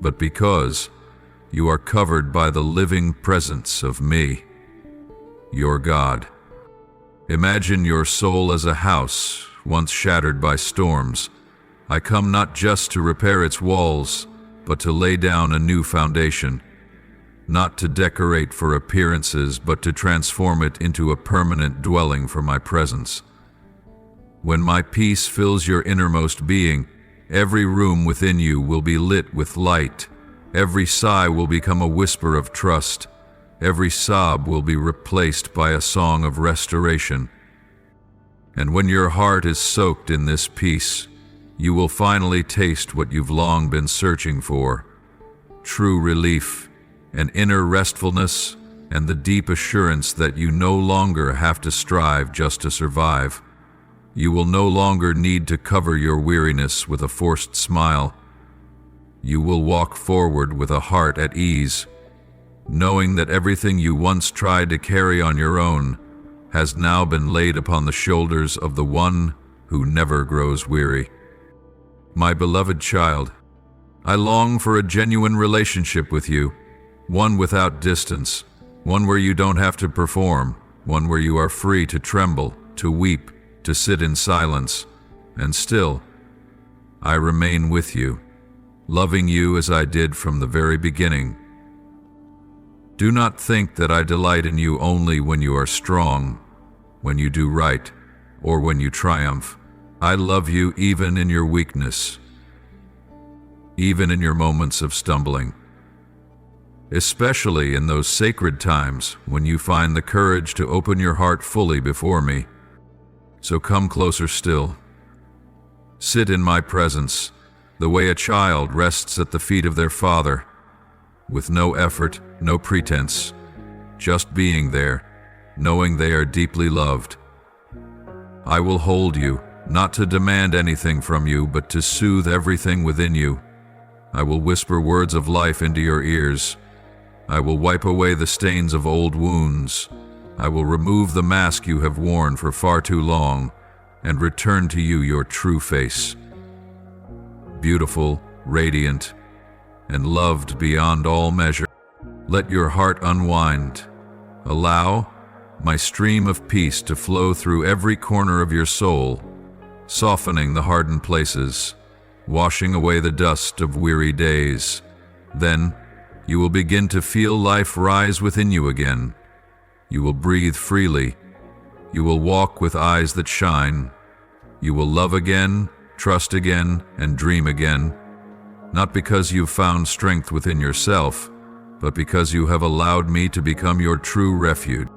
but because you are covered by the living presence of me, your God. Imagine your soul as a house once shattered by storms. I come not just to repair its walls, but to lay down a new foundation, not to decorate for appearances, but to transform it into a permanent dwelling for my presence. When my peace fills your innermost being, every room within you will be lit with light. Every sigh will become a whisper of trust. Every sob will be replaced by a song of restoration. And when your heart is soaked in this peace, you will finally taste what you've long been searching for: true relief, an inner restfulness, and the deep assurance that you no longer have to strive just to survive. You will no longer need to cover your weariness with a forced smile. You will walk forward with a heart at ease, knowing that everything you once tried to carry on your own has now been laid upon the shoulders of the one who never grows weary. My beloved child, I long for a genuine relationship with you, one without distance, one where you don't have to perform, one where you are free to tremble, to weep, to sit in silence, and still, I remain with you, loving you as I did from the very beginning. Do not think that I delight in you only when you are strong, when you do right, or when you triumph. I love you even in your weakness, even in your moments of stumbling, especially in those sacred times when you find the courage to open your heart fully before me. So come closer still. Sit in my presence, the way a child rests at the feet of their father, with no effort, no pretense, just being there, knowing they are deeply loved. I will hold you, not to demand anything from you, but to soothe everything within you. I will whisper words of life into your ears. I will wipe away the stains of old wounds. I will remove the mask you have worn for far too long and return to you your true face. Beautiful, radiant, and loved beyond all measure. Let your heart unwind. Allow my stream of peace to flow through every corner of your soul, softening the hardened places, washing away the dust of weary days. Then you will begin to feel life rise within you again. You will breathe freely. You will walk with eyes that shine. You will love again, trust again, and dream again. Not because you've found strength within yourself, but because you have allowed me to become your true refuge.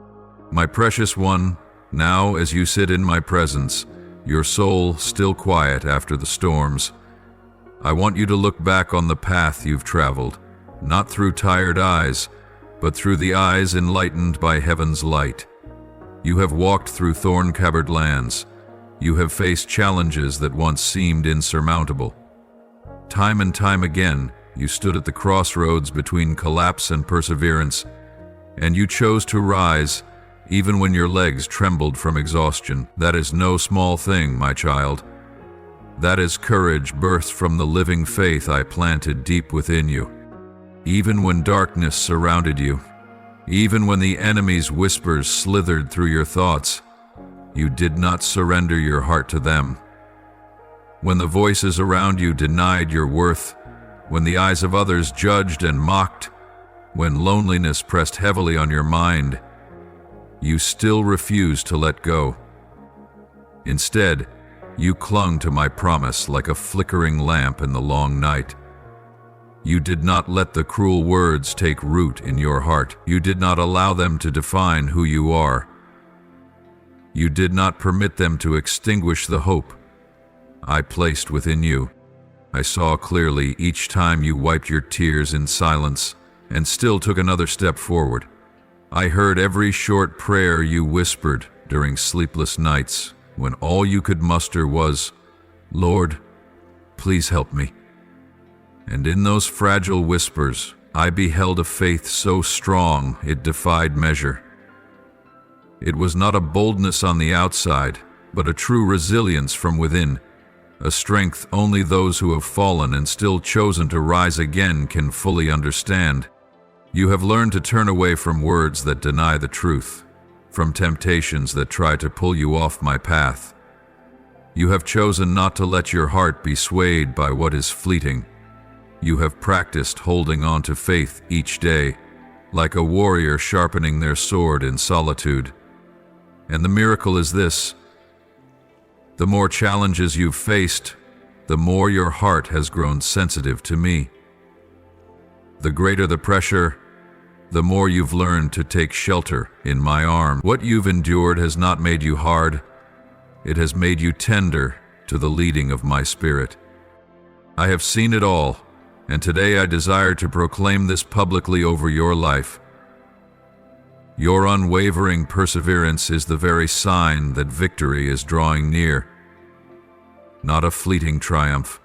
My precious one, now as you sit in my presence, your soul still quiet after the storms, I want you to look back on the path you've traveled, not through tired eyes, but through the eyes enlightened by heaven's light. You have walked through thorn-covered lands. You have faced challenges that once seemed insurmountable. Time and time again, you stood at the crossroads between collapse and perseverance, and you chose to rise, even when your legs trembled from exhaustion. That is no small thing, my child. That is courage birthed from the living faith I planted deep within you. Even when darkness surrounded you, even when the enemy's whispers slithered through your thoughts, you did not surrender your heart to them. When the voices around you denied your worth, when the eyes of others judged and mocked, when loneliness pressed heavily on your mind, you still refused to let go. Instead, you clung to my promise like a flickering lamp in the long night. You did not let the cruel words take root in your heart. You did not allow them to define who you are. You did not permit them to extinguish the hope I placed within you. I saw clearly each time you wiped your tears in silence and still took another step forward. I heard every short prayer you whispered during sleepless nights when all you could muster was, "Lord, please help me." And in those fragile whispers, I beheld a faith so strong it defied measure. It was not a boldness on the outside, but a true resilience from within, a strength only those who have fallen and still chosen to rise again can fully understand. You have learned to turn away from words that deny the truth, from temptations that try to pull you off my path. You have chosen not to let your heart be swayed by what is fleeting. You have practiced holding on to faith each day, like a warrior sharpening their sword in solitude. And the miracle is this: the more challenges you've faced, the more your heart has grown sensitive to me. The greater the pressure, the more you've learned to take shelter in my arm. What you've endured has not made you hard. It has made you tender to the leading of my spirit. I have seen it all, and today I desire to proclaim this publicly over your life. Your unwavering perseverance is the very sign that victory is drawing near. Not a fleeting triumph,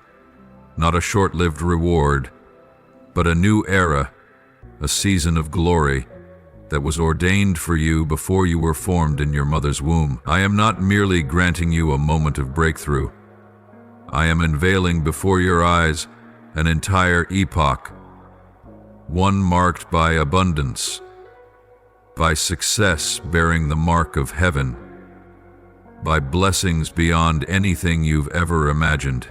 not a short-lived reward, but a new era, a season of glory that was ordained for you before you were formed in your mother's womb. I am not merely granting you a moment of breakthrough. I am unveiling before your eyes an entire epoch, one marked by abundance, by success bearing the mark of heaven, by blessings beyond anything you've ever imagined.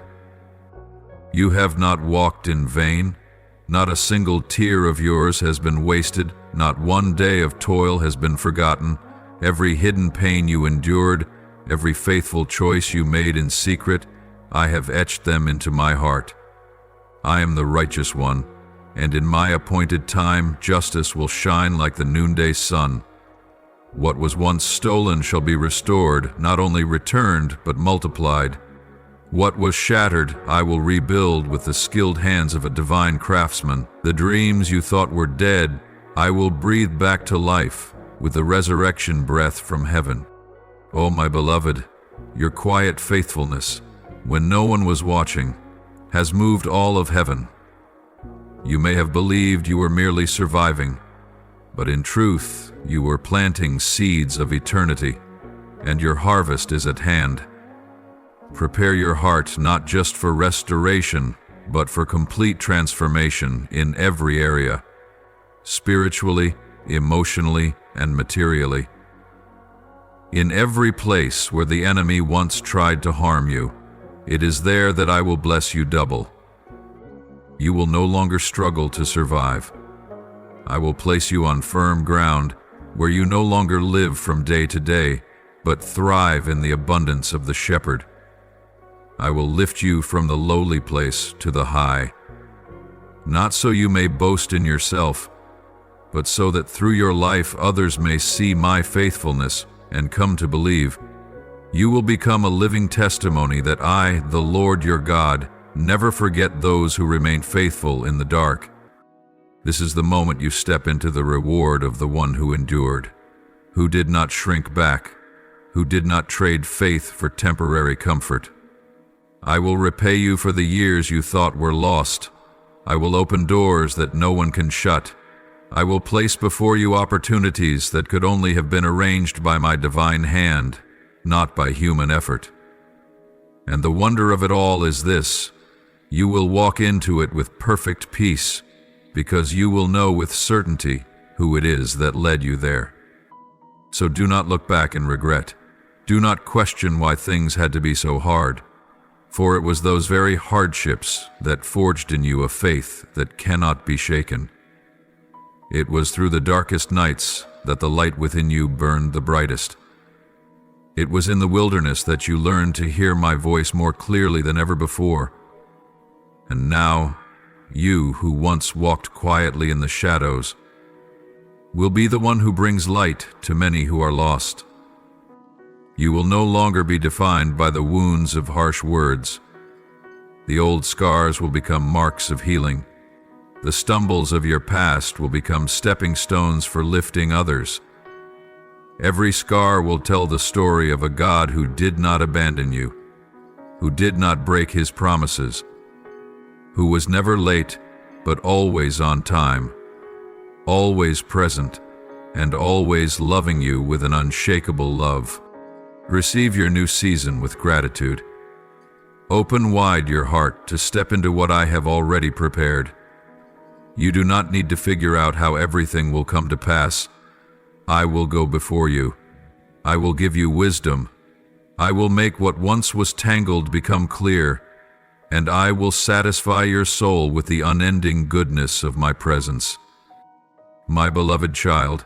You have not walked in vain. Not a single tear of yours has been wasted. Not one day of toil has been forgotten. Every hidden pain you endured, every faithful choice you made in secret, I have etched them into my heart. I am the righteous one, and in my appointed time justice will shine like the noonday sun. What was once stolen shall be restored, not only returned, but multiplied. What was shattered, I will rebuild with the skilled hands of a divine craftsman. The dreams you thought were dead, I will breathe back to life with the resurrection breath from heaven. Oh, my beloved, your quiet faithfulness, when no one was watching, has moved all of heaven. You may have believed you were merely surviving, but in truth, you were planting seeds of eternity, and your harvest is at hand. Prepare your heart not just for restoration, but for complete transformation in every area, spiritually, emotionally, and materially. In every place where the enemy once tried to harm you, it is there that I will bless you double. You will no longer struggle to survive. I will place you on firm ground where you no longer live from day to day, but thrive in the abundance of the shepherd. I will lift you from the lowly place to the high, not so you may boast in yourself, but so that through your life others may see my faithfulness and come to believe. You will become a living testimony that I, the Lord your God, never forget those who remain faithful in the dark. This is the moment you step into the reward of the one who endured, who did not shrink back, who did not trade faith for temporary comfort. I will repay you for the years you thought were lost. I will open doors that no one can shut. I will place before you opportunities that could only have been arranged by my divine hand, not by human effort. And the wonder of it all is this: you will walk into it with perfect peace, because you will know with certainty who it is that led you there. So do not look back in regret. Do not question why things had to be so hard. For it was those very hardships that forged in you a faith that cannot be shaken. It was through the darkest nights that the light within you burned the brightest. It was in the wilderness that you learned to hear my voice more clearly than ever before. And now, you who once walked quietly in the shadows will be the one who brings light to many who are lost. You will no longer be defined by the wounds of harsh words. The old scars will become marks of healing. The stumbles of your past will become stepping stones for lifting others. Every scar will tell the story of a God who did not abandon you, who did not break his promises, who was never late, but always on time, always present, and always loving you with an unshakable love. Receive your new season with gratitude. Open wide your heart to step into what I have already prepared. You do not need to figure out how everything will come to pass. I will go before you. I will give you wisdom. I will make what once was tangled become clear, and I will satisfy your soul with the unending goodness of my presence. My beloved child,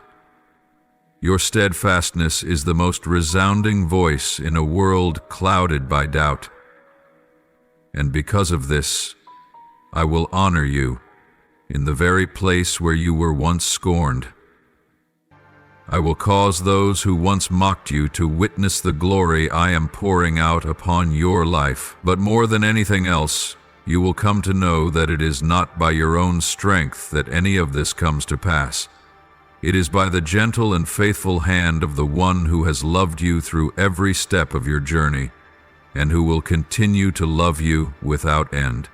your steadfastness is the most resounding voice in a world clouded by doubt. And because of this, I will honor you in the very place where you were once scorned. I will cause those who once mocked you to witness the glory I am pouring out upon your life. But more than anything else, you will come to know that it is not by your own strength that any of this comes to pass. It is by the gentle and faithful hand of the one who has loved you through every step of your journey, and who will continue to love you without end.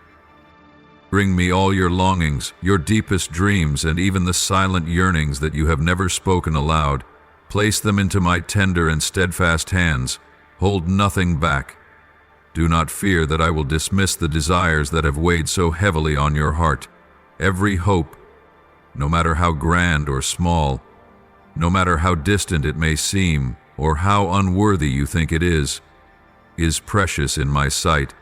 Bring me all your longings, your deepest dreams, and even the silent yearnings that you have never spoken aloud. Place them into my tender and steadfast hands. Hold nothing back. Do not fear that I will dismiss the desires that have weighed so heavily on your heart. Every hope, no matter how grand or small, no matter how distant it may seem, or how unworthy you think it is precious in my sight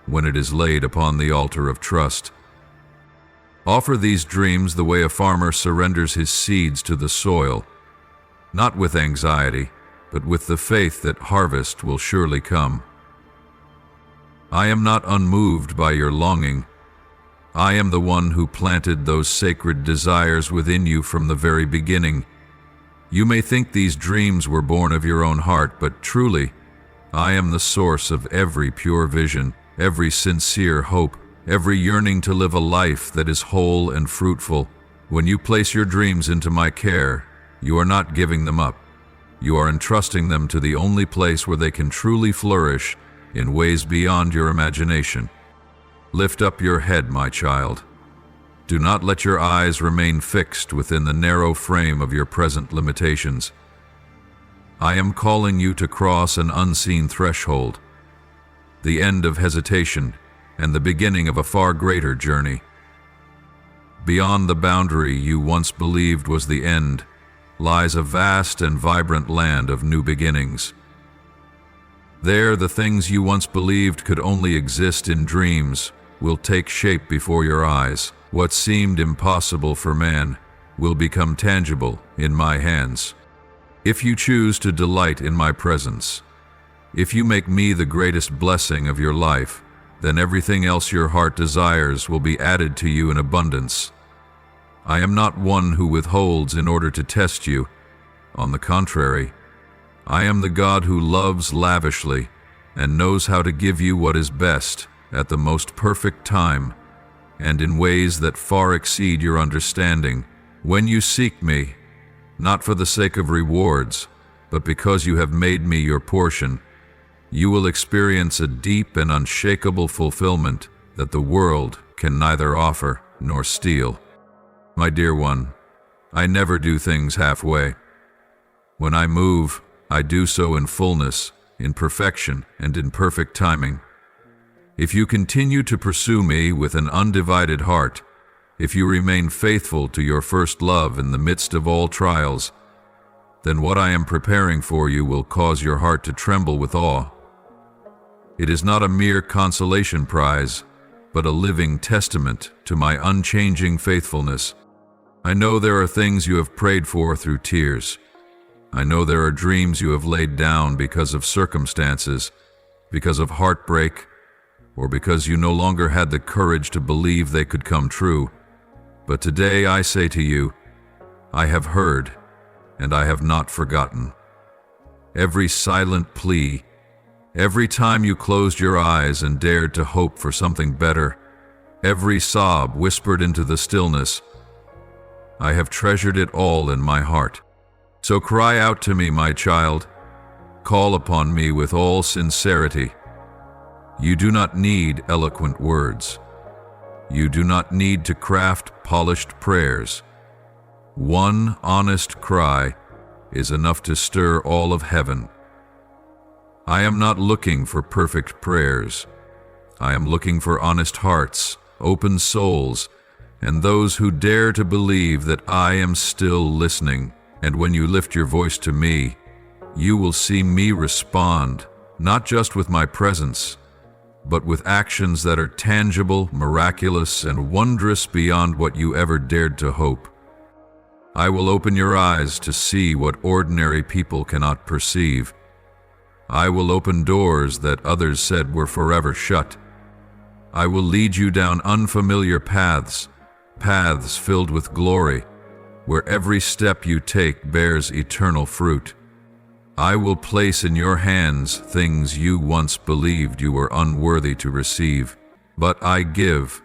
when it is laid upon the altar of trust. Offer these dreams the way a farmer surrenders his seeds to the soil, not with anxiety, but with the faith that harvest will surely come. I am not unmoved by your longing. I am the one who planted those sacred desires within you from the very beginning. You may think these dreams were born of your own heart, but truly, I am the source of every pure vision, every sincere hope, every yearning to live a life that is whole and fruitful. When you place your dreams into my care, you are not giving them up. You are entrusting them to the only place where they can truly flourish in ways beyond your imagination. Lift up your head, my child. Do not let your eyes remain fixed within the narrow frame of your present limitations. I am calling you to cross an unseen threshold, the end of hesitation and the beginning of a far greater journey. Beyond the boundary you once believed was the end lies a vast and vibrant land of new beginnings. There, the things you once believed could only exist in dreams will take shape before your eyes. What seemed impossible for man will become tangible in my hands. If you choose to delight in my presence, if you make me the greatest blessing of your life, then everything else your heart desires will be added to you in abundance. I am not one who withholds in order to test you. On the contrary, I am the God who loves lavishly and knows how to give you what is best at the most perfect time and in ways that far exceed your understanding. When you seek me, not for the sake of rewards, but because you have made me your portion, you will experience a deep and unshakable fulfillment that the world can neither offer nor steal. My dear one, I never do things halfway. When I move, I do so in fullness, in perfection, and in perfect timing. If you continue to pursue me with an undivided heart, if you remain faithful to your first love in the midst of all trials, then what I am preparing for you will cause your heart to tremble with awe. It is not a mere consolation prize, but a living testament to my unchanging faithfulness. I know there are things you have prayed for through tears. I know there are dreams you have laid down because of circumstances, because of heartbreak, or because you no longer had the courage to believe they could come true. But today I say to you, I have heard, and I have not forgotten. Every silent plea, every time you closed your eyes and dared to hope for something better, every sob whispered into the stillness, I have treasured it all in my heart. So cry out to me, my child. Call upon me with all sincerity. You do not need eloquent words. You do not need to craft polished prayers. One honest cry is enough to stir all of heaven. I am not looking for perfect prayers. I am looking for honest hearts, open souls, and those who dare to believe that I am still listening. And when you lift your voice to me, you will see me respond, not just with my presence, but with actions that are tangible, miraculous, and wondrous beyond what you ever dared to hope. I will open your eyes to see what ordinary people cannot perceive. I will open doors that others said were forever shut. I will lead you down unfamiliar paths, paths filled with glory, where every step you take bears eternal fruit. I will place in your hands things you once believed you were unworthy to receive. But I give,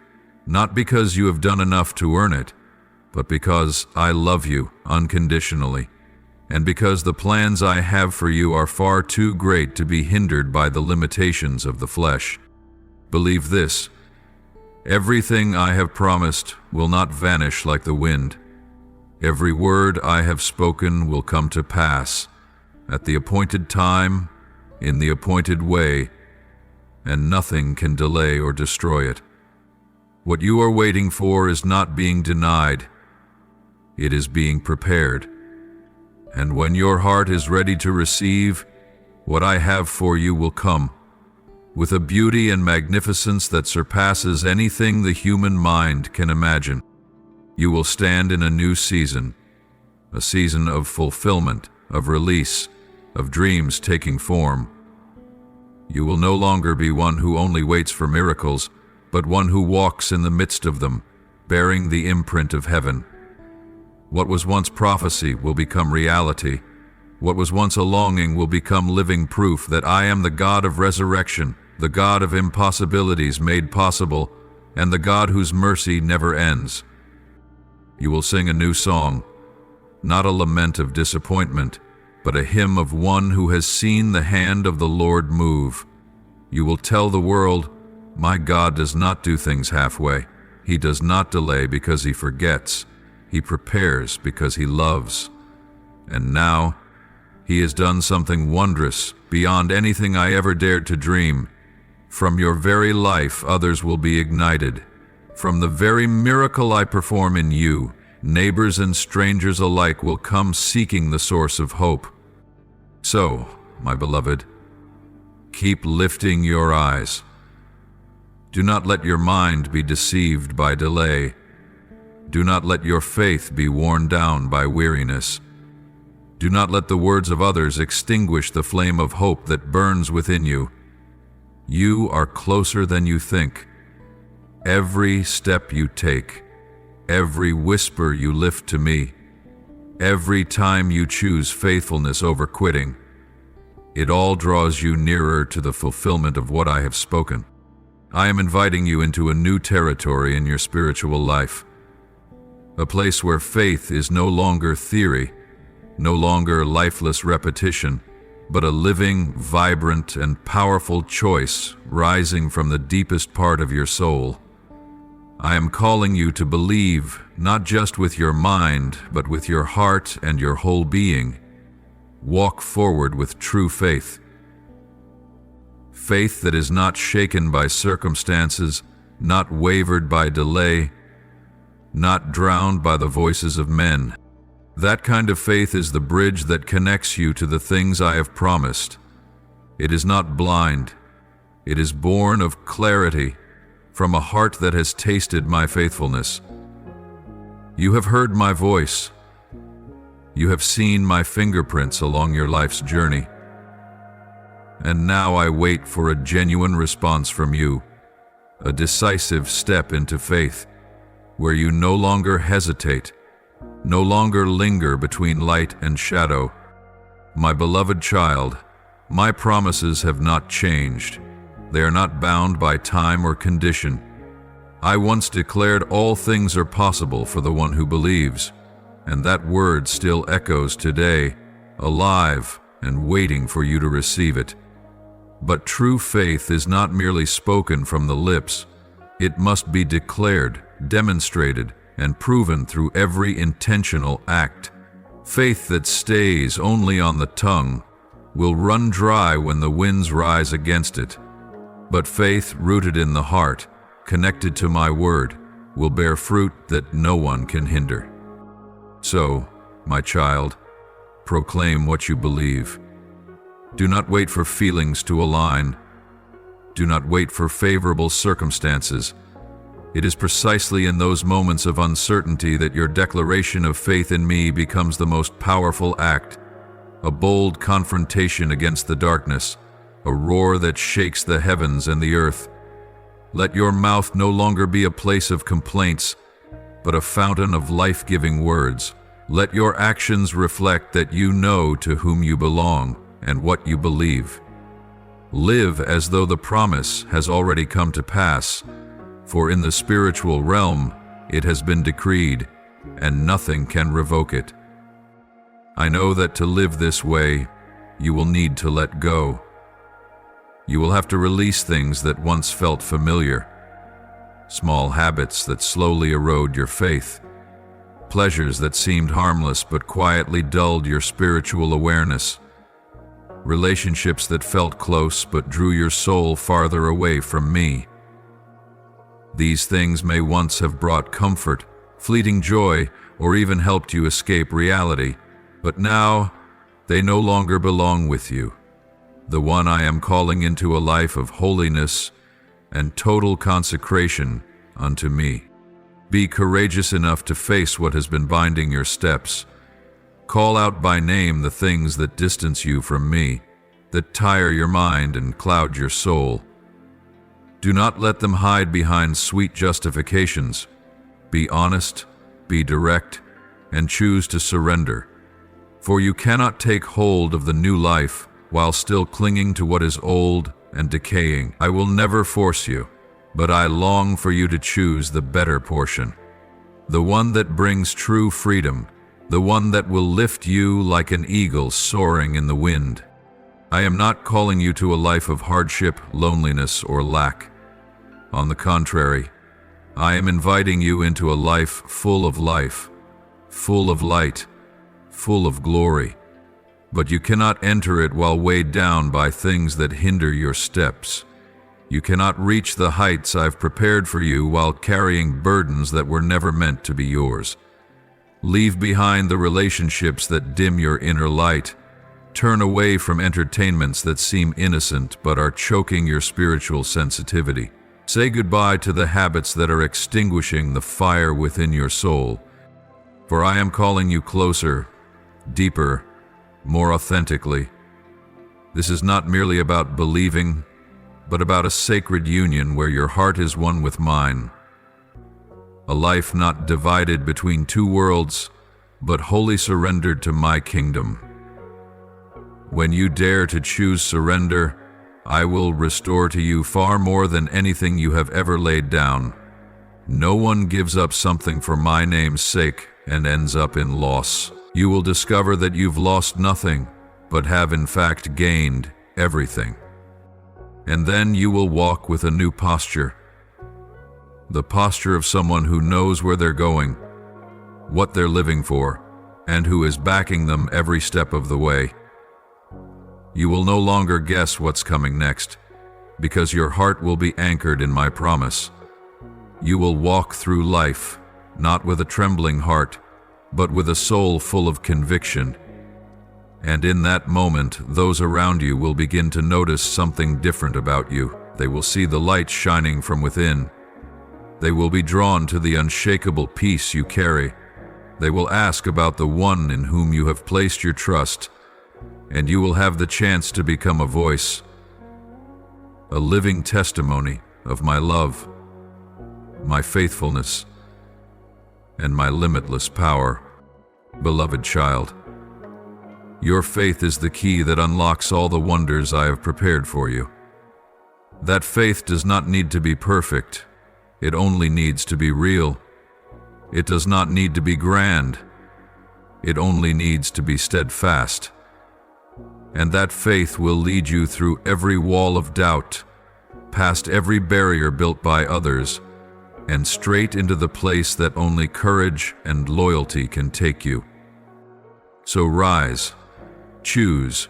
not because you have done enough to earn it, but because I love you unconditionally, and because the plans I have for you are far too great to be hindered by the limitations of the flesh. Believe this: everything I have promised will not vanish like the wind. Every word I have spoken will come to pass, at the appointed time, in the appointed way, and nothing can delay or destroy it. What you are waiting for is not being denied. It is being prepared. And when your heart is ready to receive, what I have for you will come, with a beauty and magnificence that surpasses anything the human mind can imagine. You will stand in a new season, a season of fulfillment, of release, of dreams taking form. You will no longer be one who only waits for miracles, but one who walks in the midst of them, bearing the imprint of heaven. What was once prophecy will become reality. What was once a longing will become living proof that I am the God of resurrection, the God of impossibilities made possible, and the God whose mercy never ends. You will sing a new song, not a lament of disappointment, but a hymn of one who has seen the hand of the Lord move. You will tell the world, my God does not do things halfway. He does not delay because he forgets. He prepares because he loves. And now, he has done something wondrous, beyond anything I ever dared to dream. From your very life, others will be ignited. From the very miracle I perform in you, neighbors and strangers alike will come seeking the source of hope. So, my beloved, keep lifting your eyes. Do not let your mind be deceived by delay. Do not let your faith be worn down by weariness. Do not let the words of others extinguish the flame of hope that burns within you. You are closer than you think. Every step you take, every whisper you lift to me, every time you choose faithfulness over quitting, it all draws you nearer to the fulfillment of what I have spoken. I am inviting you into a new territory in your spiritual life, a place where faith is no longer theory, no longer lifeless repetition, but a living, vibrant, and powerful choice rising from the deepest part of your soul. I am calling you to believe, not just with your mind, but with your heart and your whole being. Walk forward with true faith. Faith that is not shaken by circumstances, not wavered by delay, not drowned by the voices of men. That kind of faith is the bridge that connects you to the things I have promised. It is not blind. It is born of clarity, from a heart that has tasted my faithfulness. You have heard my voice. You have seen my fingerprints along your life's journey. And now I wait for a genuine response from you, a decisive step into faith, where you no longer hesitate, no longer linger between light and shadow. My beloved child, my promises have not changed. They are not bound by time or condition. I once declared all things are possible for the one who believes, and that word still echoes today, alive and waiting for you to receive it. But true faith is not merely spoken from the lips, It must be declared, demonstrated, and proven through every intentional act. Faith that stays only on the tongue will run dry when the winds rise against it. But faith rooted in the heart, connected to my word, will bear fruit that no one can hinder. So, my child, proclaim what you believe. Do not wait for feelings to align. Do not wait for favorable circumstances. It is precisely in those moments of uncertainty that your declaration of faith in me becomes the most powerful act, a bold confrontation against the darkness, a roar that shakes the heavens and the earth. Let your mouth no longer be a place of complaints, but a fountain of life-giving words. Let your actions reflect that you know to whom you belong and what you believe. Live as though the promise has already come to pass, for in the spiritual realm it has been decreed, and nothing can revoke it. I know that to live this way, you will need to let go. You will have to release things that once felt familiar, small habits that slowly erode your faith, pleasures that seemed harmless but quietly dulled your spiritual awareness, relationships that felt close but drew your soul farther away from me. These things may once have brought comfort, fleeting joy, or even helped you escape reality, but now they no longer belong with you. The one I am calling into a life of holiness and total consecration unto me. Be courageous enough to face what has been binding your steps. Call out by name the things that distance you from me, that tire your mind and cloud your soul. Do not let them hide behind sweet justifications. Be honest, be direct, and choose to surrender. For you cannot take hold of the new life while still clinging to what is old and decaying. I will never force you, but I long for you to choose the better portion, the one that brings true freedom, the one that will lift you like an eagle soaring in the wind. I am not calling you to a life of hardship, loneliness, or lack. On the contrary, I am inviting you into a life, full of light, full of glory. But you cannot enter it while weighed down by things that hinder your steps. You cannot reach the heights I've prepared for you while carrying burdens that were never meant to be yours. Leave behind the relationships that dim your inner light. Turn away from entertainments that seem innocent but are choking your spiritual sensitivity. Say goodbye to the habits that are extinguishing the fire within your soul. For I am calling you closer, deeper, more authentically. This is not merely about believing, but about a sacred union where your heart is one with mine. A life not divided between two worlds, but wholly surrendered to my kingdom. When you dare to choose surrender, I will restore to you far more than anything you have ever laid down. No one gives up something for my name's sake and ends up in loss. You will discover that you've lost nothing, but have in fact gained everything. And then you will walk with a new posture. The posture of someone who knows where they're going, what they're living for, and who is backing them every step of the way. You will no longer guess what's coming next, because your heart will be anchored in my promise. You will walk through life, not with a trembling heart, but with a soul full of conviction. And in that moment, those around you will begin to notice something different about you. They will see the light shining from within. They will be drawn to the unshakable peace you carry. They will ask about the one in whom you have placed your trust, and you will have the chance to become a voice, a living testimony of my love, my faithfulness, and my limitless power. Beloved child, your faith is the key that unlocks all the wonders I have prepared for you. That faith does not need to be perfect. It only needs to be real. It does not need to be grand. It only needs to be steadfast. And that faith will lead you through every wall of doubt, past every barrier built by others, and straight into the place that only courage and loyalty can take you. So rise, choose,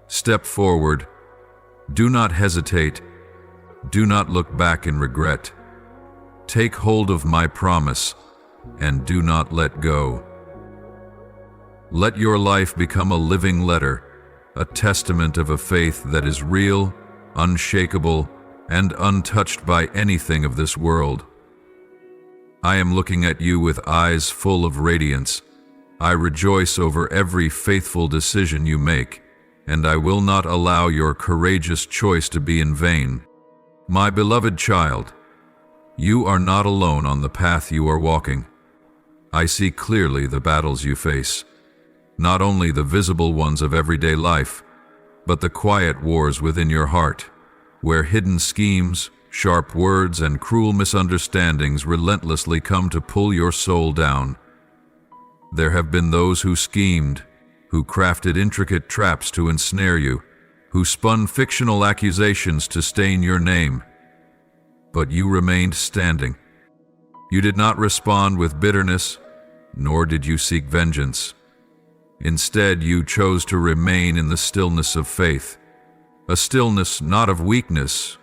step forward, do not hesitate, do not look back in regret. Take hold of my promise and do not let go. Let your life become a living letter, a testament of a faith that is real, unshakable, and untouched by anything of this world. I am looking at you with eyes full of radiance. I rejoice over every faithful decision you make, and I will not allow your courageous choice to be in vain. My beloved child, you are not alone on the path you are walking. I see clearly the battles you face, not only the visible ones of everyday life, but the quiet wars within your heart, where hidden schemes, sharp words, and cruel misunderstandings relentlessly come to pull your soul down. There have been those who schemed, who crafted intricate traps to ensnare you, who spun fictional accusations to stain your name. But you remained standing. You did not respond with bitterness, nor did you seek vengeance. Instead, you chose to remain in the stillness of faith, a stillness not of weakness,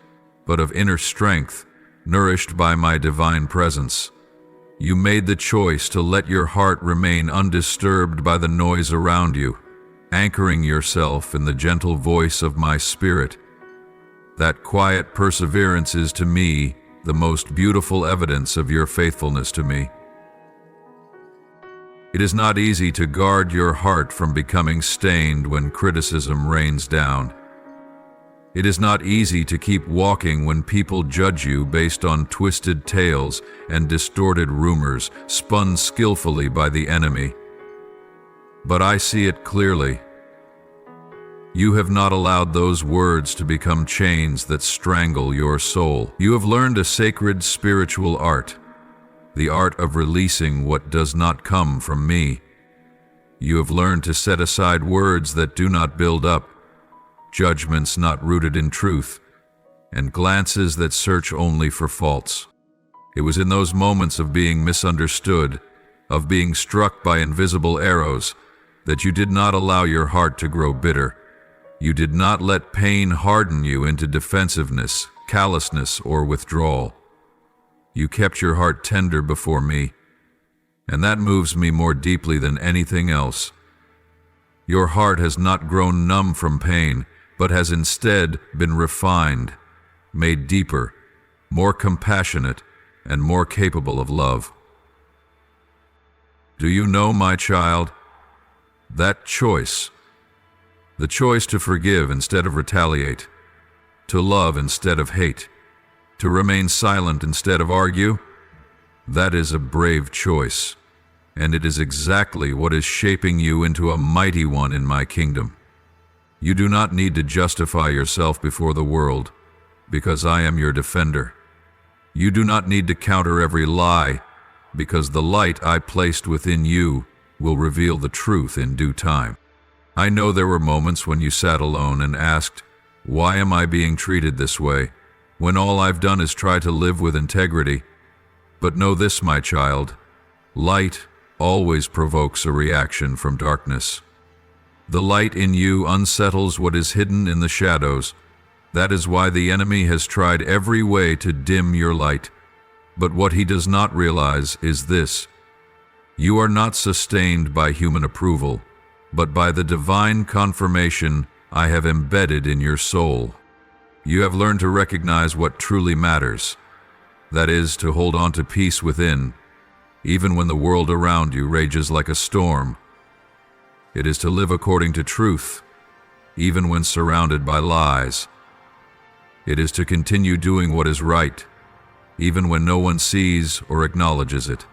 but of inner strength, nourished by my divine presence. You made the choice to let your heart remain undisturbed by the noise around you, anchoring yourself in the gentle voice of my spirit. That quiet perseverance is to me the most beautiful evidence of your faithfulness to me. It is not easy to guard your heart from becoming stained when criticism rains down. It is not easy to keep walking when people judge you based on twisted tales and distorted rumors spun skillfully by the enemy. But I see it clearly. You have not allowed those words to become chains that strangle your soul. You have learned a sacred spiritual art, the art of releasing what does not come from me. You have learned to set aside words that do not build up, judgments not rooted in truth, and glances that search only for faults. It was in those moments of being misunderstood, of being struck by invisible arrows, that you did not allow your heart to grow bitter. You did not let pain harden you into defensiveness, callousness, or withdrawal. You kept your heart tender before me, and that moves me more deeply than anything else. Your heart has not grown numb from pain, but has instead been refined, made deeper, more compassionate, and more capable of love. Do you know, my child, that choice, the choice to forgive instead of retaliate, to love instead of hate, to remain silent instead of argue, that is a brave choice, and it is exactly what is shaping you into a mighty one in my kingdom. You do not need to justify yourself before the world, because I am your defender. You do not need to counter every lie, because the light I placed within you will reveal the truth in due time. I know there were moments when you sat alone and asked, "Why am I being treated this way, when all I've done is try to live with integrity?" But know this, my child, light always provokes a reaction from darkness. The light in you unsettles what is hidden in the shadows. That is why the enemy has tried every way to dim your light. But what he does not realize is this: you are not sustained by human approval, but by the divine confirmation I have embedded in your soul. You have learned to recognize what truly matters. That is, to hold on to peace within, even when the world around you rages like a storm. It is to live according to truth, even when surrounded by lies. It is to continue doing what is right, even when no one sees or acknowledges it.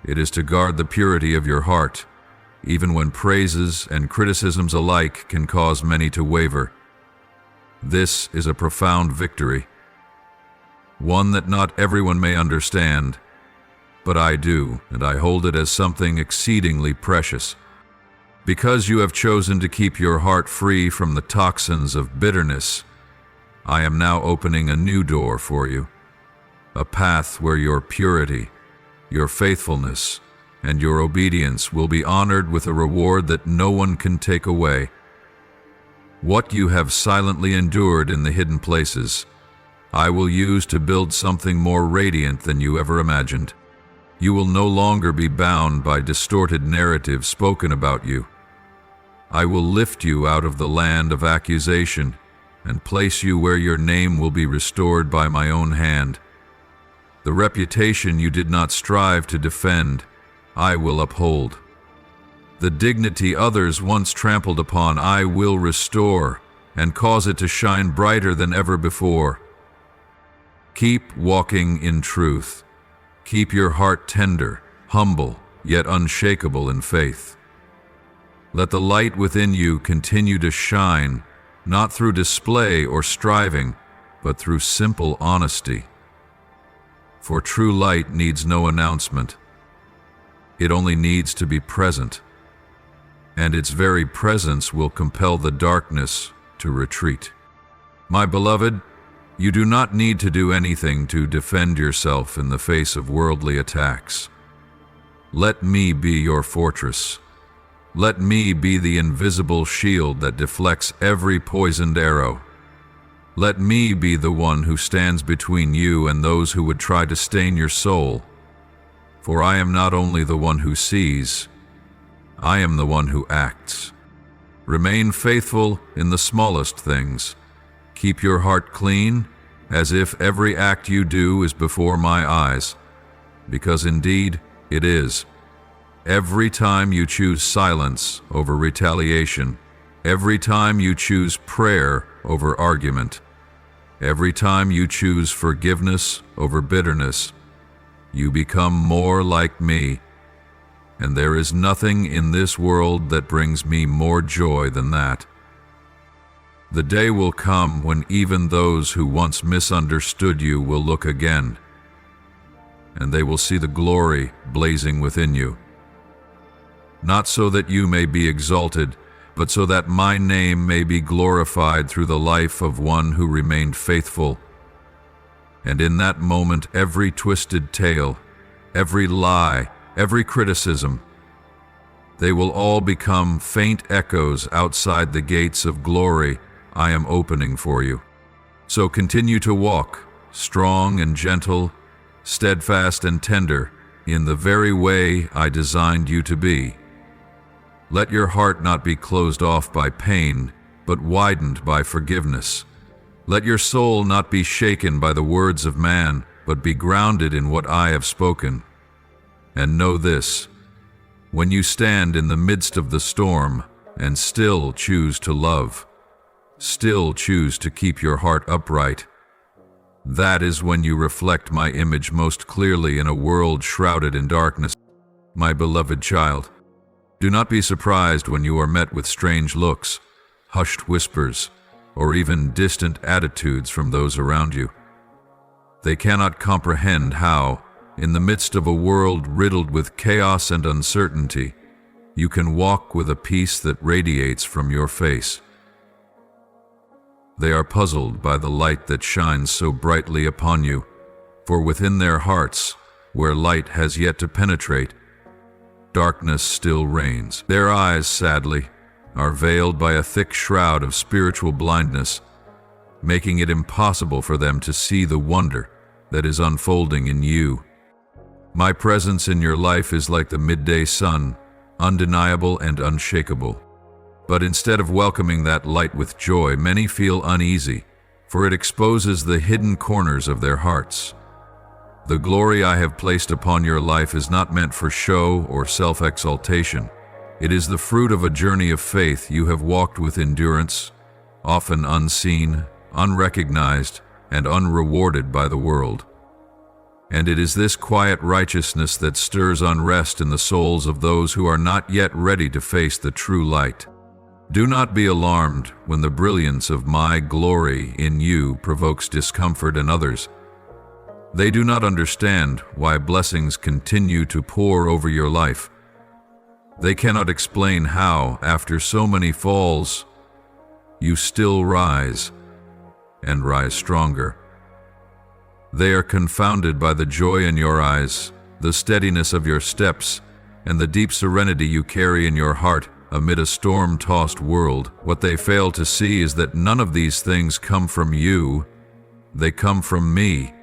It is to guard the purity of your heart, even when praises and criticisms alike can cause many to waver. This is a profound victory, one that not everyone may understand, but I do, and I hold it as something exceedingly precious. Because you have chosen to keep your heart free from the toxins of bitterness, I am now opening a new door for you. a path where your purity, your faithfulness, and your obedience will be honored with a reward that no one can take away. What you have silently endured in the hidden places, I will use to build something more radiant than you ever imagined. You will no longer be bound by distorted narratives spoken about you. I will lift you out of the land of accusation and place you where your name will be restored by my own hand. The reputation you did not strive to defend, I will uphold. The dignity others once trampled upon, I will restore and cause it to shine brighter than ever before. Keep walking in truth. Keep your heart tender, humble, yet unshakable in faith. Let the light within you continue to shine, not through display or striving, but through simple honesty. For true light needs no announcement. It only needs to be present, and its very presence will compel the darkness to retreat. My beloved, you do not need to do anything to defend yourself in the face of worldly attacks. Let me be your fortress. Let me be the invisible shield that deflects every poisoned arrow. Let me be the one who stands between you and those who would try to stain your soul. For I am not only the one who sees, I am the one who acts. Remain faithful in the smallest things. Keep your heart clean, as if every act you do is before my eyes, because indeed it is. Every time you choose silence over retaliation, every time you choose prayer over argument, every time you choose forgiveness over bitterness, you become more like me, and there is nothing in this world that brings me more joy than that. The day will come when even those who once misunderstood you will look again, and they will see the glory blazing within you. Not so that you may be exalted, but so that my name may be glorified through the life of one who remained faithful. And in that moment, every twisted tale, every lie, every criticism, they will all become faint echoes outside the gates of glory I am opening for you. So continue to walk, strong and gentle, steadfast and tender, in the very way I designed you to be. Let your heart not be closed off by pain, but widened by forgiveness. Let your soul not be shaken by the words of man, but be grounded in what I have spoken. And know this: when you stand in the midst of the storm and still choose to love, still choose to keep your heart upright, that is when you reflect my image most clearly in a world shrouded in darkness. My beloved child, do not be surprised when you are met with strange looks, hushed whispers, or even distant attitudes from those around you. They cannot comprehend how, in the midst of a world riddled with chaos and uncertainty, you can walk with a peace that radiates from your face. They are puzzled by the light that shines so brightly upon you, for within their hearts, where light has yet to penetrate, darkness still reigns. Their eyes, sadly, are veiled by a thick shroud of spiritual blindness, making it impossible for them to see the wonder that is unfolding in you. My presence in your life is like the midday sun, undeniable and unshakable. But instead of welcoming that light with joy, many feel uneasy, for it exposes the hidden corners of their hearts. The glory I have placed upon your life is not meant for show or self-exaltation. It is the fruit of a journey of faith you have walked with endurance, often unseen, unrecognized, and unrewarded by the world. And it is this quiet righteousness that stirs unrest in the souls of those who are not yet ready to face the true light. Do not be alarmed when the brilliance of my glory in you provokes discomfort in others. They do not understand why blessings continue to pour over your life. They cannot explain how, after so many falls, you still rise, and rise stronger. They are confounded by the joy in your eyes, the steadiness of your steps, and the deep serenity you carry in your heart amid a storm-tossed world. What they fail to see is that none of these things come from you. They come from me,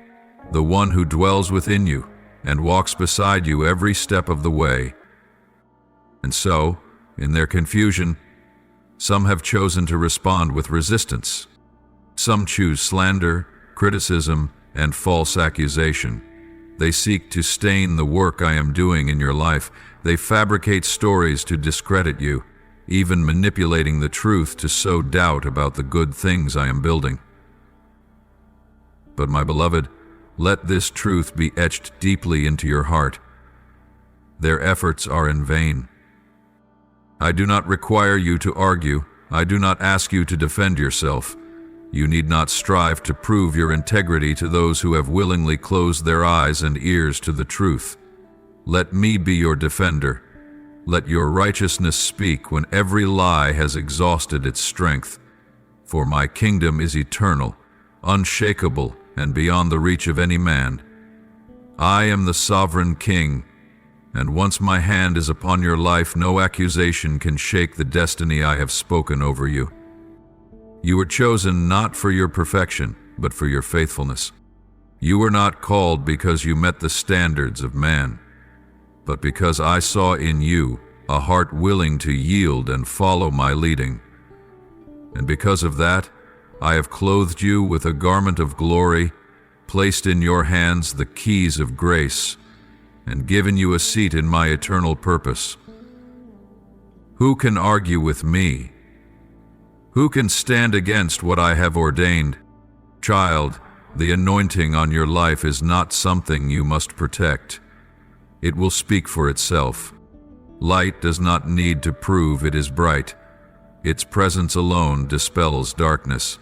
the one who dwells within you and walks beside you every step of the way. And so, in their confusion, some have chosen to respond with resistance. Some choose slander, criticism, and false accusation. They seek to stain the work I am doing in your life. They fabricate stories to discredit you, even manipulating the truth to sow doubt about the good things I am building. But my beloved, let this truth be etched deeply into your heart. Their efforts are in vain. I do not require you to argue. I do not ask you to defend yourself. You need not strive to prove your integrity to those who have willingly closed their eyes and ears to the truth. Let me be your defender. Let your righteousness speak when every lie has exhausted its strength. For my kingdom is eternal, unshakable, and beyond the reach of any man. I am the sovereign king, and once my hand is upon your life, no accusation can shake the destiny I have spoken over you. You were chosen not for your perfection, but for your faithfulness. You were not called because you met the standards of man, but because I saw in you a heart willing to yield and follow my leading. And because of that, I have clothed you with a garment of glory, placed in your hands the keys of grace, and given you a seat in my eternal purpose. Who can argue with me? Who can stand against what I have ordained? Child, the anointing on your life is not something you must protect. It will speak for itself. Light does not need to prove it is bright. Its presence alone dispels darkness.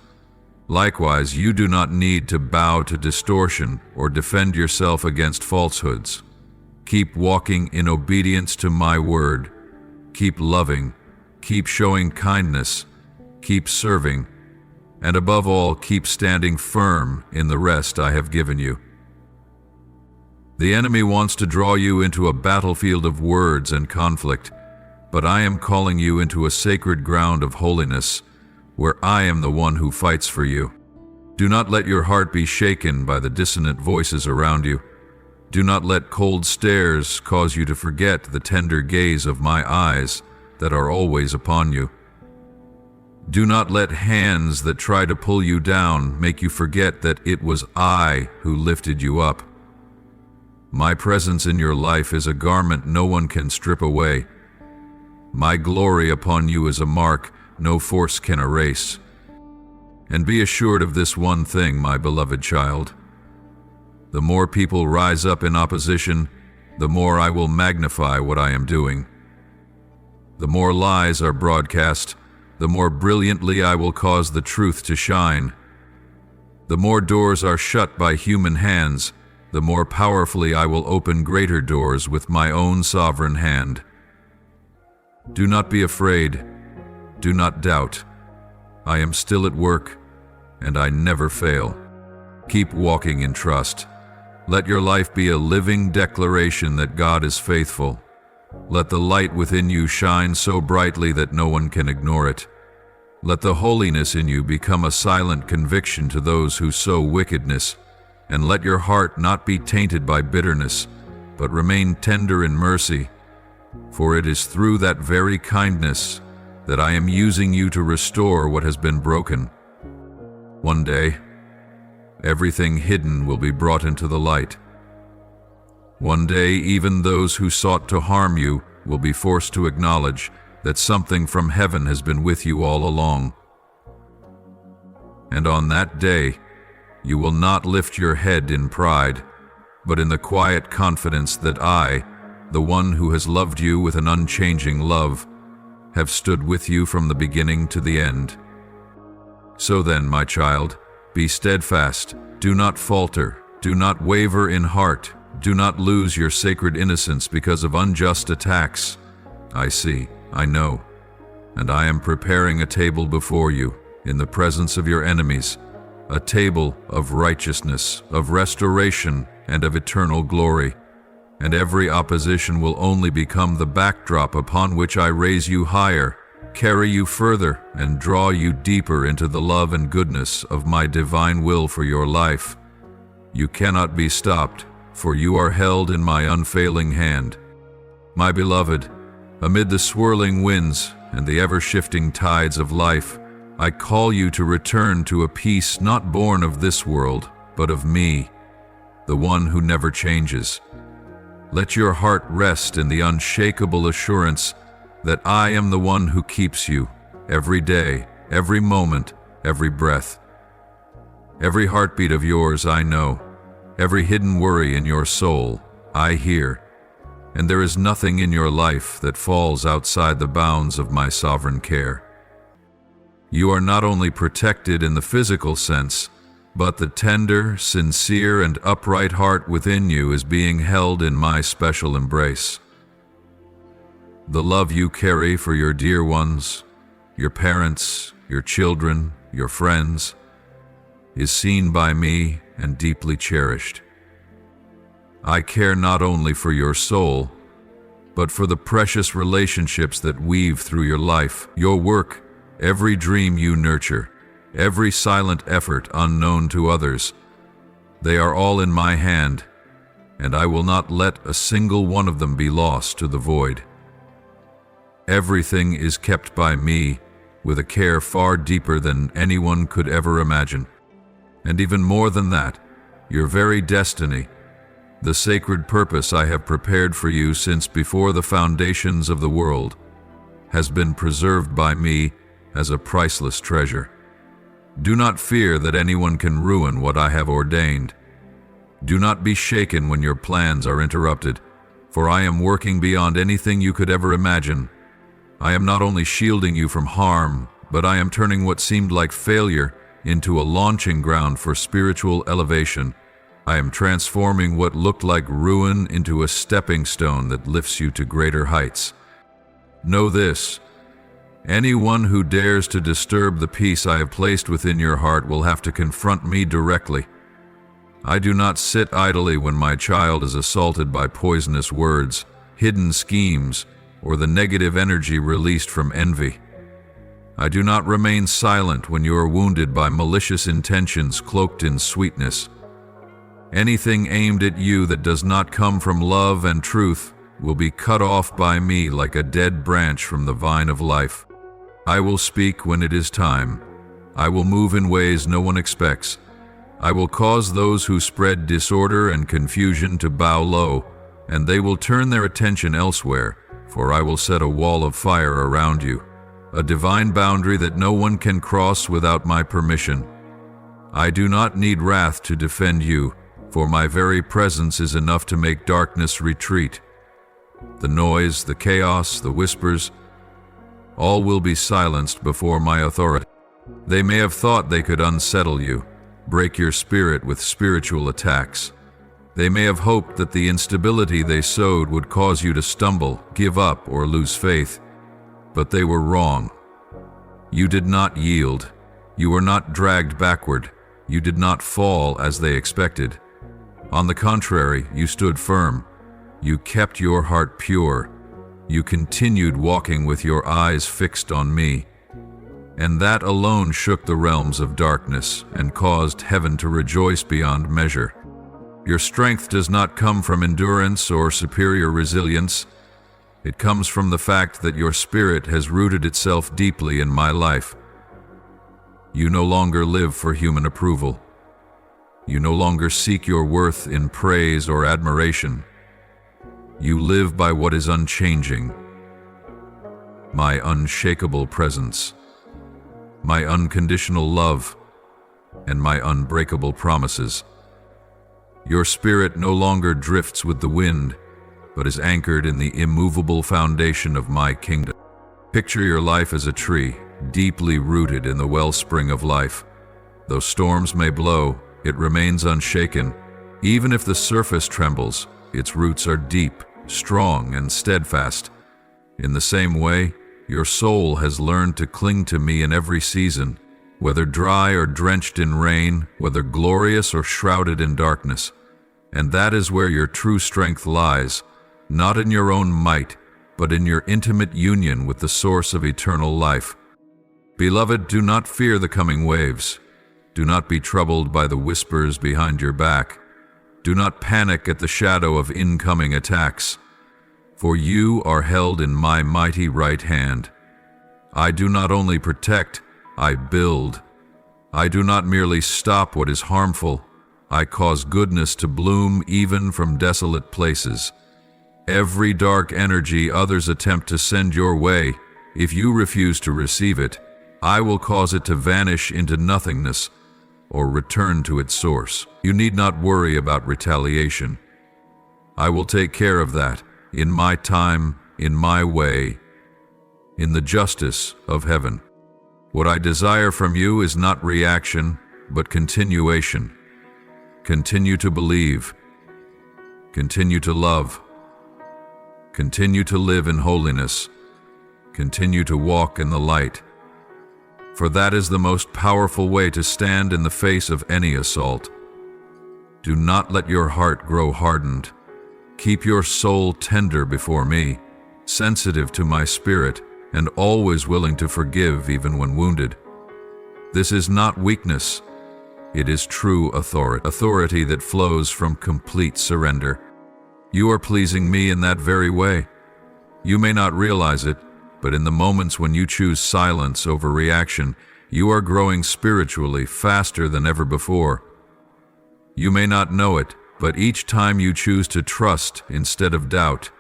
Likewise, you do not need to bow to distortion or defend yourself against falsehoods. Keep walking in obedience to my word. Keep loving. Keep showing kindness. Keep serving. And above all, keep standing firm in the rest I have given you. The enemy wants to draw you into a battlefield of words and conflict, but I am calling you into a sacred ground of holiness, where I am the one who fights for you. Do not let your heart be shaken by the dissonant voices around you. Do not let cold stares cause you to forget the tender gaze of my eyes that are always upon you. Do not let hands that try to pull you down make you forget that it was I who lifted you up. My presence in your life is a garment no one can strip away. My glory upon you is a mark no force can erase. And be assured of this one thing, my beloved child. The more people rise up in opposition, the more I will magnify what I am doing. The more lies are broadcast, the more brilliantly I will cause the truth to shine. The more doors are shut by human hands, the more powerfully I will open greater doors with my own sovereign hand. Do not be afraid. Do not doubt. I am still at work, and I never fail. Keep walking in trust. Let your life be a living declaration that God is faithful. Let the light within you shine so brightly that no one can ignore it. Let the holiness in you become a silent conviction to those who sow wickedness, and let your heart not be tainted by bitterness, but remain tender in mercy, for it is through that very kindness that I am using you to restore what has been broken. One day, everything hidden will be brought into the light. One day, even those who sought to harm you will be forced to acknowledge that something from heaven has been with you all along. And on that day, you will not lift your head in pride, but in the quiet confidence that I, the one who has loved you with an unchanging love, have stood with you from the beginning to the end. So then, my child, be steadfast, do not falter, do not waver in heart, do not lose your sacred innocence because of unjust attacks. I see, I know, and I am preparing a table before you in the presence of your enemies. a table of righteousness, of restoration, and of eternal glory. And every opposition will only become the backdrop upon which I raise you higher, carry you further, and draw you deeper into the love and goodness of my divine will for your life. You cannot be stopped, for you are held in my unfailing hand. My beloved, amid the swirling winds and the ever-shifting tides of life, I call you to return to a peace not born of this world, but of me, the one who never changes. Let your heart rest in the unshakable assurance that I am the one who keeps you every day, every moment, every breath. Every heartbeat of yours I know, every hidden worry in your soul I hear, and there is nothing in your life that falls outside the bounds of my sovereign care. You are not only protected in the physical sense, but the tender, sincere, and upright heart within you is being held in my special embrace. The love you carry for your dear ones, your parents, your children, your friends, is seen by me and deeply cherished. I care not only for your soul, but for the precious relationships that weave through your life, your work, every dream you nurture, every silent effort unknown to others. They are all in my hand, and I will not let a single one of them be lost to the void. Everything is kept by me with a care far deeper than anyone could ever imagine. And even more than that, your very destiny, the sacred purpose I have prepared for you since before the foundations of the world, has been preserved by me as a priceless treasure. Do not fear that anyone can ruin what I have ordained. Do not be shaken when your plans are interrupted, for I am working beyond anything you could ever imagine. I am not only shielding you from harm, but I am turning what seemed like failure into a launching ground for spiritual elevation. I am transforming what looked like ruin into a stepping stone that lifts you to greater heights. Know this: anyone who dares to disturb the peace I have placed within your heart will have to confront me directly. I do not sit idly when my child is assaulted by poisonous words, hidden schemes, or the negative energy released from envy. I do not remain silent when you are wounded by malicious intentions cloaked in sweetness. Anything aimed at you that does not come from love and truth will be cut off by me like a dead branch from the vine of life. I will speak when it is time. I will move in ways no one expects. I will cause those who spread disorder and confusion to bow low, and they will turn their attention elsewhere, for I will set a wall of fire around you, a divine boundary that no one can cross without my permission. I do not need wrath to defend you, for my very presence is enough to make darkness retreat. The noise, the chaos, the whispers, all will be silenced before my authority. They may have thought they could unsettle you, break your spirit with spiritual attacks. They may have hoped that the instability they sowed would cause you to stumble, give up, or lose faith. But they were wrong. You did not yield. You were not dragged backward. You did not fall as they expected. On the contrary, you stood firm. You kept your heart pure. You continued walking with your eyes fixed on me. And that alone shook the realms of darkness and caused heaven to rejoice beyond measure. Your strength does not come from endurance or superior resilience. It comes from the fact that your spirit has rooted itself deeply in my life. You no longer live for human approval. You no longer seek your worth in praise or admiration. You live by what is unchanging: my unshakable presence, my unconditional love, and my unbreakable promises. Your spirit no longer drifts with the wind, but is anchored in the immovable foundation of my kingdom. Picture your life as a tree, deeply rooted in the wellspring of life. Though storms may blow, it remains unshaken. Even if the surface trembles, its roots are deep, strong, and steadfast. In the same way, your soul has learned to cling to me in every season, whether dry or drenched in rain, whether glorious or shrouded in darkness. And that is where your true strength lies, not in your own might, but in your intimate union with the source of eternal life. Beloved, do not fear the coming waves. Do not be troubled by the whispers behind your back. Do not panic at the shadow of incoming attacks. For you are held in my mighty right hand. I do not only protect, I build. I do not merely stop what is harmful, I cause goodness to bloom even from desolate places. Every dark energy others attempt to send your way, if you refuse to receive it, I will cause it to vanish into nothingness or return to its source. You need not worry about retaliation. I will take care of that, in my time, in my way, in the justice of heaven. What I desire from you is not reaction, but continuation. Continue to believe. Continue to love. Continue to live in holiness. Continue to walk in the light. For that is the most powerful way to stand in the face of any assault. Do not let your heart grow hardened. Keep your soul tender before me, sensitive to my spirit, and always willing to forgive even when wounded. This is not weakness. It is true authority that flows from complete surrender. You are pleasing me in that very way. You may not realize it, but in the moments when you choose silence over reaction, you are growing spiritually faster than ever before. You may not know it, but each time you choose to trust instead of doubt,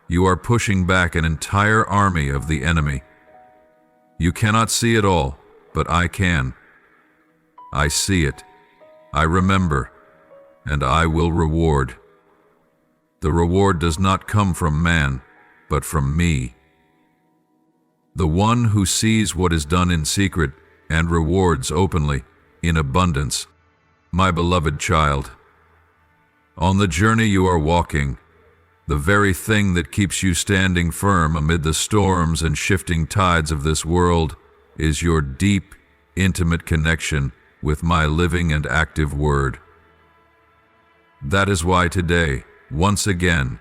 you are pushing back an entire army of the enemy. You cannot see it all, but I can. I see it, I remember, and I will reward. The reward does not come from man, but from me. The one who sees what is done in secret and rewards openly, in abundance. My beloved child, on the journey you are walking, the very thing that keeps you standing firm amid the storms and shifting tides of this world is your deep, intimate connection with my living and active word. That is why today, once again,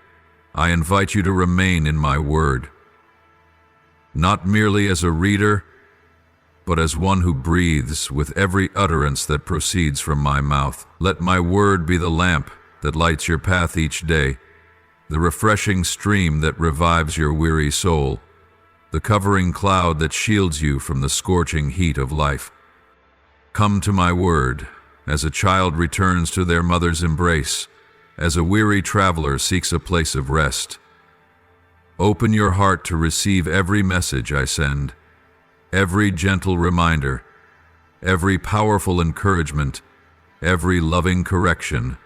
I invite you to remain in my word. Not merely as a reader, but as one who breathes with every utterance that proceeds from my mouth. Let my word be the lamp that lights your path each day, the refreshing stream that revives your weary soul, the covering cloud that shields you from the scorching heat of life. Come to my word, as a child returns to their mother's embrace, as a weary traveler seeks a place of rest. Open your heart to receive every message I send, every gentle reminder, every powerful encouragement, every loving correction.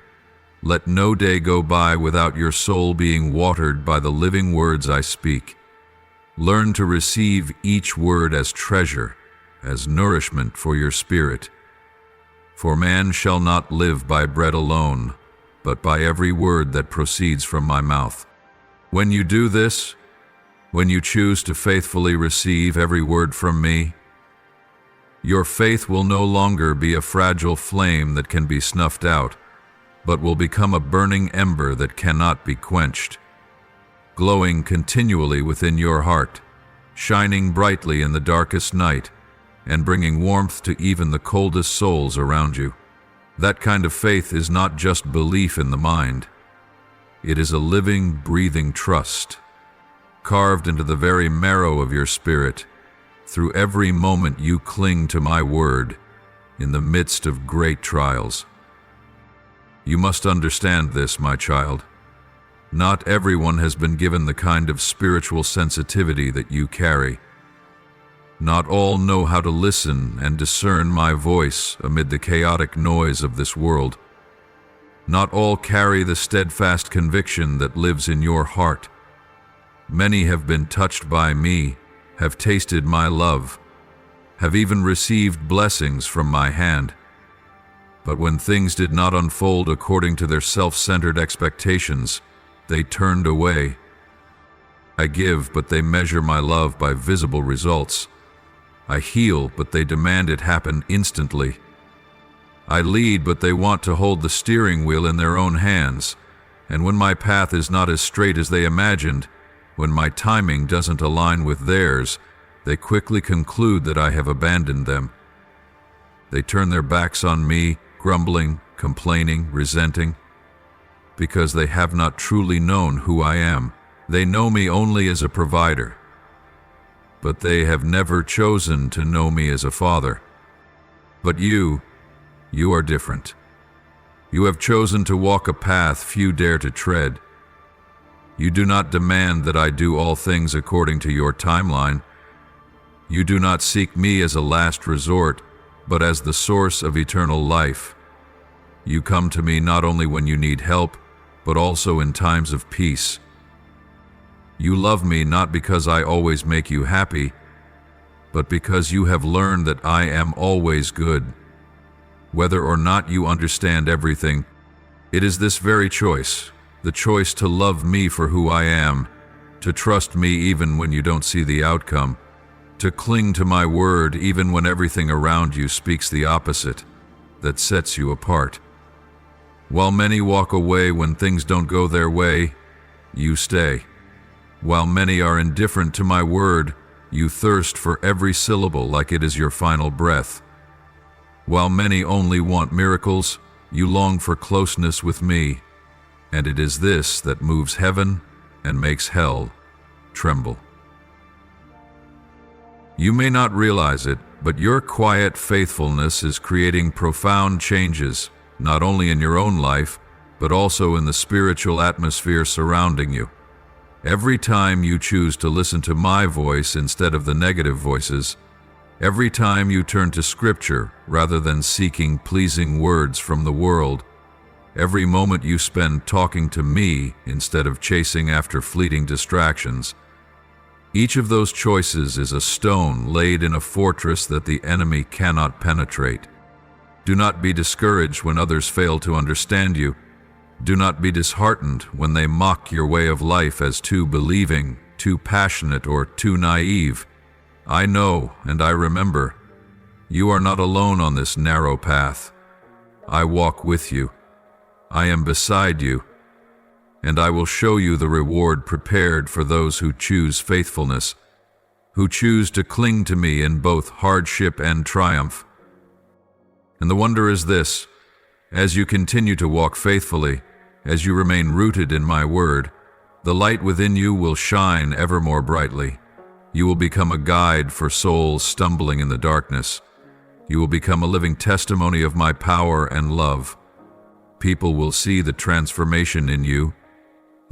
Let no day go by without your soul being watered by the living words I speak. Learn to receive each word as treasure, as nourishment for your spirit. For man shall not live by bread alone, but by every word that proceeds from my mouth. When you do this, when you choose to faithfully receive every word from me, your faith will no longer be a fragile flame that can be snuffed out, but will become a burning ember that cannot be quenched, glowing continually within your heart, shining brightly in the darkest night, and bringing warmth to even the coldest souls around you. That kind of faith is not just belief in the mind. It is a living, breathing trust, carved into the very marrow of your spirit, through every moment you cling to my word in the midst of great trials. You must understand this, my child. Not everyone has been given the kind of spiritual sensitivity that you carry. Not all know how to listen and discern my voice amid the chaotic noise of this world. Not all carry the steadfast conviction that lives in your heart. Many have been touched by me, have tasted my love, have even received blessings from my hand. But when things did not unfold according to their self-centered expectations, they turned away. I give, but they measure my love by visible results. I heal, but they demand it happen instantly. I lead, but they want to hold the steering wheel in their own hands. And when my path is not as straight as they imagined, when my timing doesn't align with theirs, they quickly conclude that I have abandoned them. They turn their backs on me, grumbling, complaining, resenting, because they have not truly known who I am. They know me only as a provider, but they have never chosen to know me as a father. But you are different. You have chosen to walk a path few dare to tread. You do not demand that I do all things according to your timeline. You do not seek me as a last resort, but as the source of eternal life. You come to me not only when you need help, but also in times of peace. You love me not because I always make you happy, but because you have learned that I am always good. Whether or not you understand everything, it is this very choice, the choice to love me for who I am, to trust me even when you don't see the outcome, to cling to my word even when everything around you speaks the opposite, that sets you apart. While many walk away when things don't go their way, you stay. While many are indifferent to my word, you thirst for every syllable like it is your final breath. While many only want miracles, you long for closeness with me, and it is this that moves heaven and makes hell tremble. You may not realize it, but your quiet faithfulness is creating profound changes, not only in your own life, but also in the spiritual atmosphere surrounding you. Every time you choose to listen to my voice instead of the negative voices, every time you turn to Scripture rather than seeking pleasing words from the world, every moment you spend talking to me instead of chasing after fleeting distractions, each of those choices is a stone laid in a fortress that the enemy cannot penetrate. Do not be discouraged when others fail to understand you. Do not be disheartened when they mock your way of life as too believing, too passionate, or too naive. I know and I remember. You are not alone on this narrow path. I walk with you. I am beside you. And I will show you the reward prepared for those who choose faithfulness, who choose to cling to me in both hardship and triumph. And the wonder is this: as you continue to walk faithfully, as you remain rooted in my word, the light within you will shine ever more brightly. You will become a guide for souls stumbling in the darkness. You will become a living testimony of my power and love. People will see the transformation in you.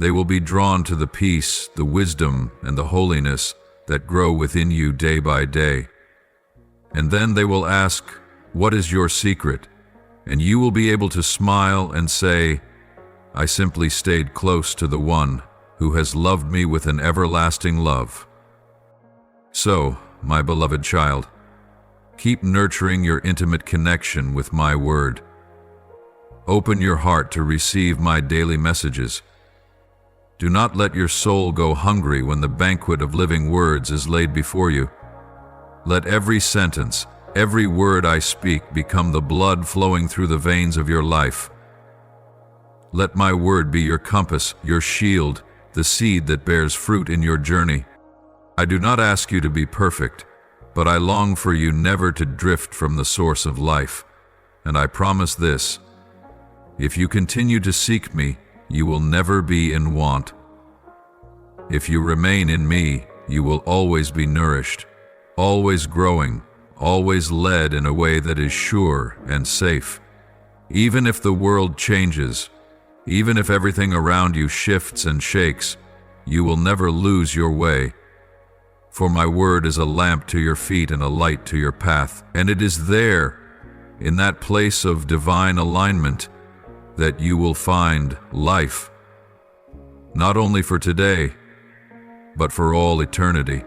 They will be drawn to the peace, the wisdom, and the holiness that grow within you day by day. And then they will ask, "What is your secret?" And you will be able to smile and say, "I simply stayed close to the one who has loved me with an everlasting love." So, my beloved child, keep nurturing your intimate connection with my word. Open your heart to receive my daily messages. Do not let your soul go hungry when the banquet of living words is laid before you. Let every sentence, every word I speak become the blood flowing through the veins of your life. Let my word be your compass, your shield, the seed that bears fruit in your journey. I do not ask you to be perfect, but I long for you never to drift from the source of life. And I promise this: if you continue to seek me, you will never be in want. If you remain in me, you will always be nourished, always growing, always led in a way that is sure and safe. Even if the world changes, even if everything around you shifts and shakes, you will never lose your way. For my word is a lamp to your feet and a light to your path, and it is there, in that place of divine alignment, that you will find life, not only for today, but for all eternity.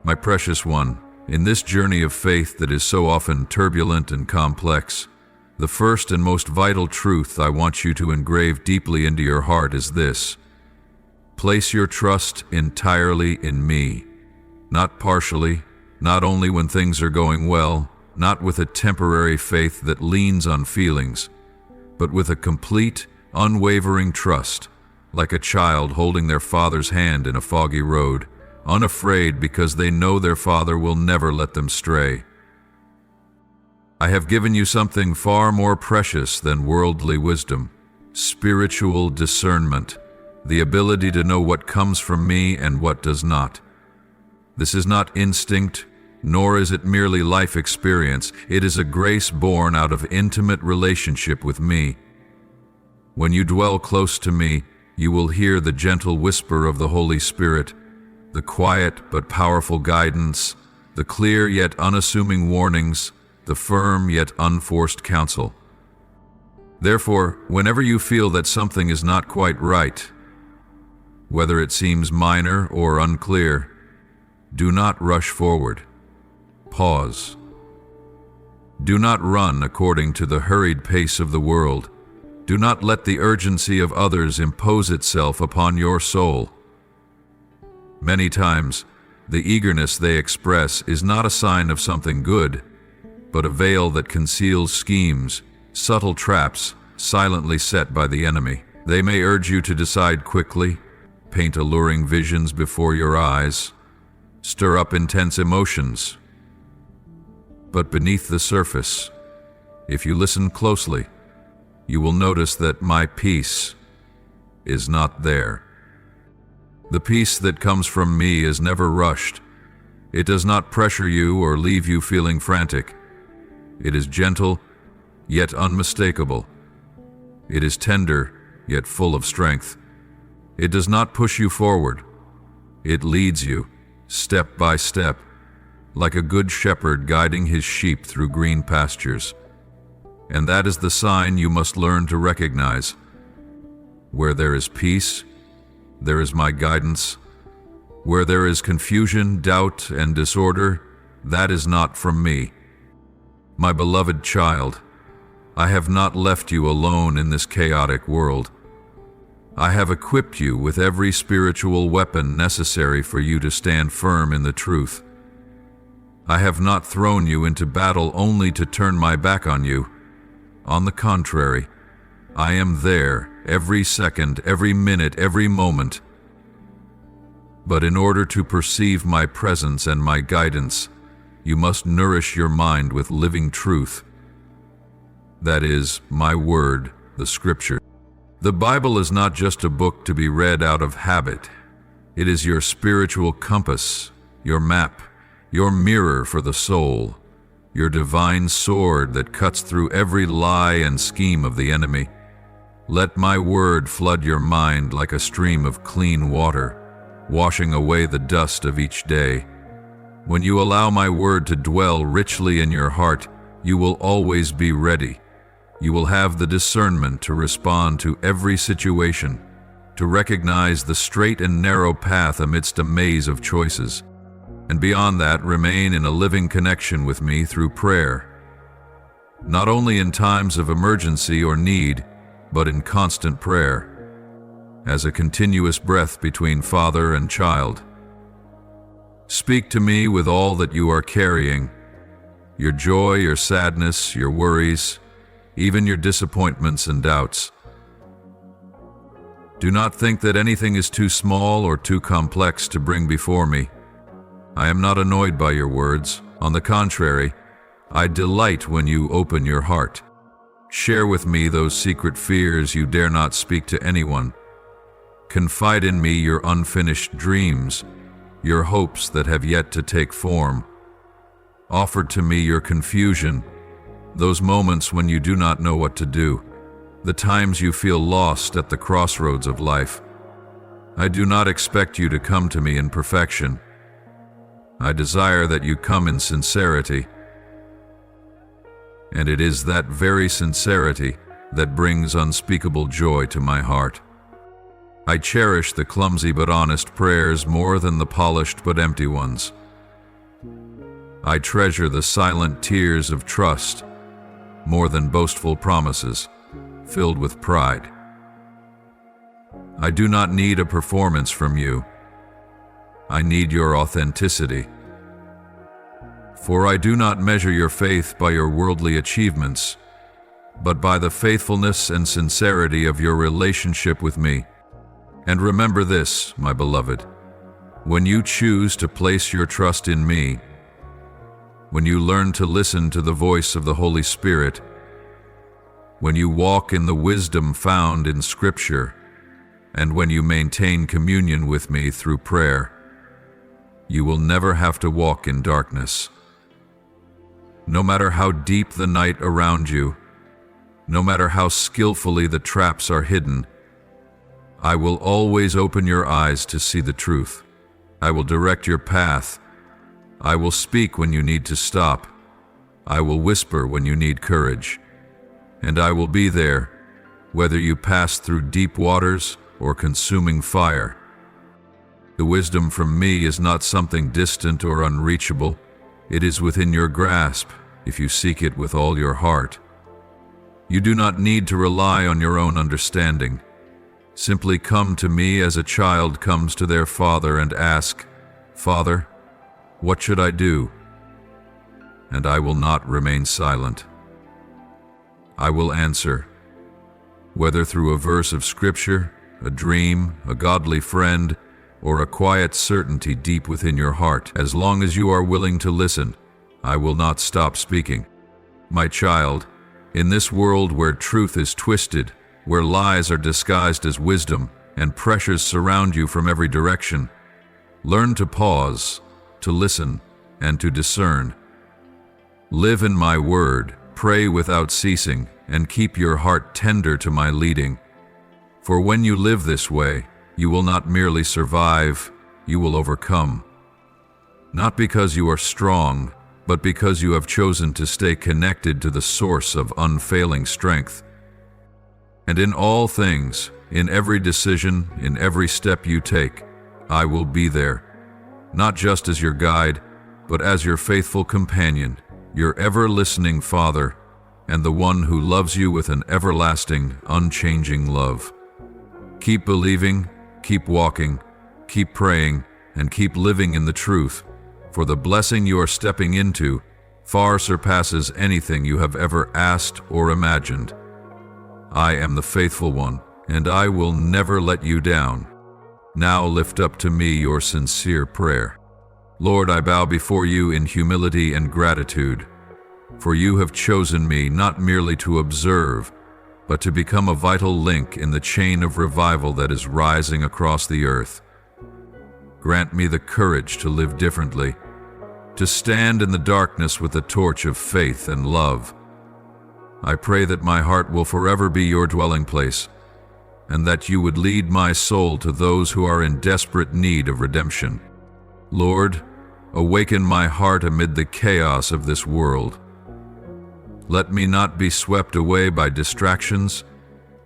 My precious one, in this journey of faith that is so often turbulent and complex, the first and most vital truth I want you to engrave deeply into your heart is this: place your trust entirely in me, not partially, not only when things are going well, not with a temporary faith that leans on feelings, but with a complete, unwavering trust, like a child holding their father's hand in a foggy road, unafraid because they know their father will never let them stray. I have given you something far more precious than worldly wisdom, spiritual discernment, the ability to know what comes from me and what does not. This is not instinct, nor is it merely life experience. It is a grace born out of intimate relationship with me. When you dwell close to me, you will hear the gentle whisper of the Holy Spirit, the quiet but powerful guidance, the clear yet unassuming warnings, the firm yet unforced counsel. Therefore, whenever you feel that something is not quite right, whether it seems minor or unclear, do not rush forward. Pause. Do not run according to the hurried pace of the world. Do not let the urgency of others impose itself upon your soul. Many times, the eagerness they express is not a sign of something good, but a veil that conceals schemes, subtle traps silently set by the enemy. They may urge you to decide quickly, paint alluring visions before your eyes, stir up intense emotions. But beneath the surface, if you listen closely, you will notice that my peace is not there. The peace that comes from me is never rushed. It does not pressure you or leave you feeling frantic. It is gentle, yet unmistakable. It is tender, yet full of strength. It does not push you forward. It leads you, step by step, like a good shepherd guiding his sheep through green pastures. And that is the sign you must learn to recognize. Where there is peace, there is my guidance. Where there is confusion, doubt, and disorder, that is not from me. My beloved child, I have not left you alone in this chaotic world. I have equipped you with every spiritual weapon necessary for you to stand firm in the truth. I have not thrown you into battle only to turn my back on you. On the contrary, I am there every second, every minute, every moment. But in order to perceive my presence and my guidance, you must nourish your mind with living truth. That is, my word, the Scripture. The Bible is not just a book to be read out of habit. It is your spiritual compass, your map, your mirror for the soul, your divine sword that cuts through every lie and scheme of the enemy. Let my word flood your mind like a stream of clean water, washing away the dust of each day. When you allow my word to dwell richly in your heart, you will always be ready. You will have the discernment to respond to every situation, to recognize the straight and narrow path amidst a maze of choices, and beyond that, remain in a living connection with me through prayer. Not only in times of emergency or need, but in constant prayer, as a continuous breath between father and child. Speak to me with all that you are carrying, your joy, your sadness, your worries, even your disappointments and doubts. Do not think that anything is too small or too complex to bring before me. I am not annoyed by your words. On the contrary, I delight when you open your heart. Share with me those secret fears you dare not speak to anyone. Confide in me your unfinished dreams, your hopes that have yet to take form. Offer to me your confusion, those moments when you do not know what to do, the times you feel lost at the crossroads of life. I do not expect you to come to me in perfection. I desire that you come in sincerity. And it is that very sincerity that brings unspeakable joy to my heart. I cherish the clumsy but honest prayers more than the polished but empty ones. I treasure the silent tears of trust more than boastful promises filled with pride. I do not need a performance from you. I need your authenticity. For I do not measure your faith by your worldly achievements, but by the faithfulness and sincerity of your relationship with me. And remember this, my beloved, when you choose to place your trust in me, when you learn to listen to the voice of the Holy Spirit, when you walk in the wisdom found in Scripture, and when you maintain communion with me through prayer, you will never have to walk in darkness. No matter how deep the night around you, no matter how skillfully the traps are hidden, I will always open your eyes to see the truth. I will direct your path. I will speak when you need to stop. I will whisper when you need courage. And I will be there, whether you pass through deep waters or consuming fire. The wisdom from me is not something distant or unreachable. It is within your grasp if you seek it with all your heart. You do not need to rely on your own understanding. Simply come to me as a child comes to their father and ask, "Father, what should I do?" And I will not remain silent. I will answer, whether through a verse of Scripture, a dream, a godly friend, or a quiet certainty deep within your heart. As long as you are willing to listen, I will not stop speaking. My child, in this world where truth is twisted, where lies are disguised as wisdom, and pressures surround you from every direction, learn to pause, to listen, and to discern. Live in my word, pray without ceasing, and keep your heart tender to my leading. For when you live this way, you will not merely survive, you will overcome. Not because you are strong, but because you have chosen to stay connected to the source of unfailing strength. And in all things, in every decision, in every step you take, I will be there, not just as your guide, but as your faithful companion, your ever-listening Father, and the one who loves you with an everlasting, unchanging love. Keep believing, keep walking, keep praying, and keep living in the truth, for the blessing you are stepping into far surpasses anything you have ever asked or imagined. I am the faithful one, and I will never let you down. Now lift up to me your sincere prayer. Lord, I bow before you in humility and gratitude, for you have chosen me not merely to observe, but to become a vital link in the chain of revival that is rising across the earth. Grant me the courage to live differently, to stand in the darkness with the torch of faith and love. I pray that my heart will forever be your dwelling place, and that you would lead my soul to those who are in desperate need of redemption. Lord, awaken my heart amid the chaos of this world. Let me not be swept away by distractions,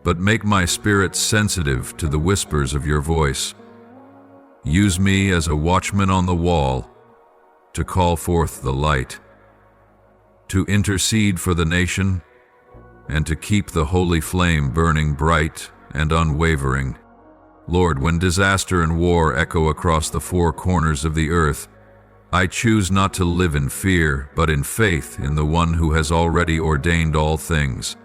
but make my spirit sensitive to the whispers of your voice. Use me as a watchman on the wall to call forth the light, to intercede for the nation, and to keep the holy flame burning bright and unwavering. Lord, when disaster and war echo across the four corners of the earth, I choose not to live in fear, but in faith in the one who has already ordained all things.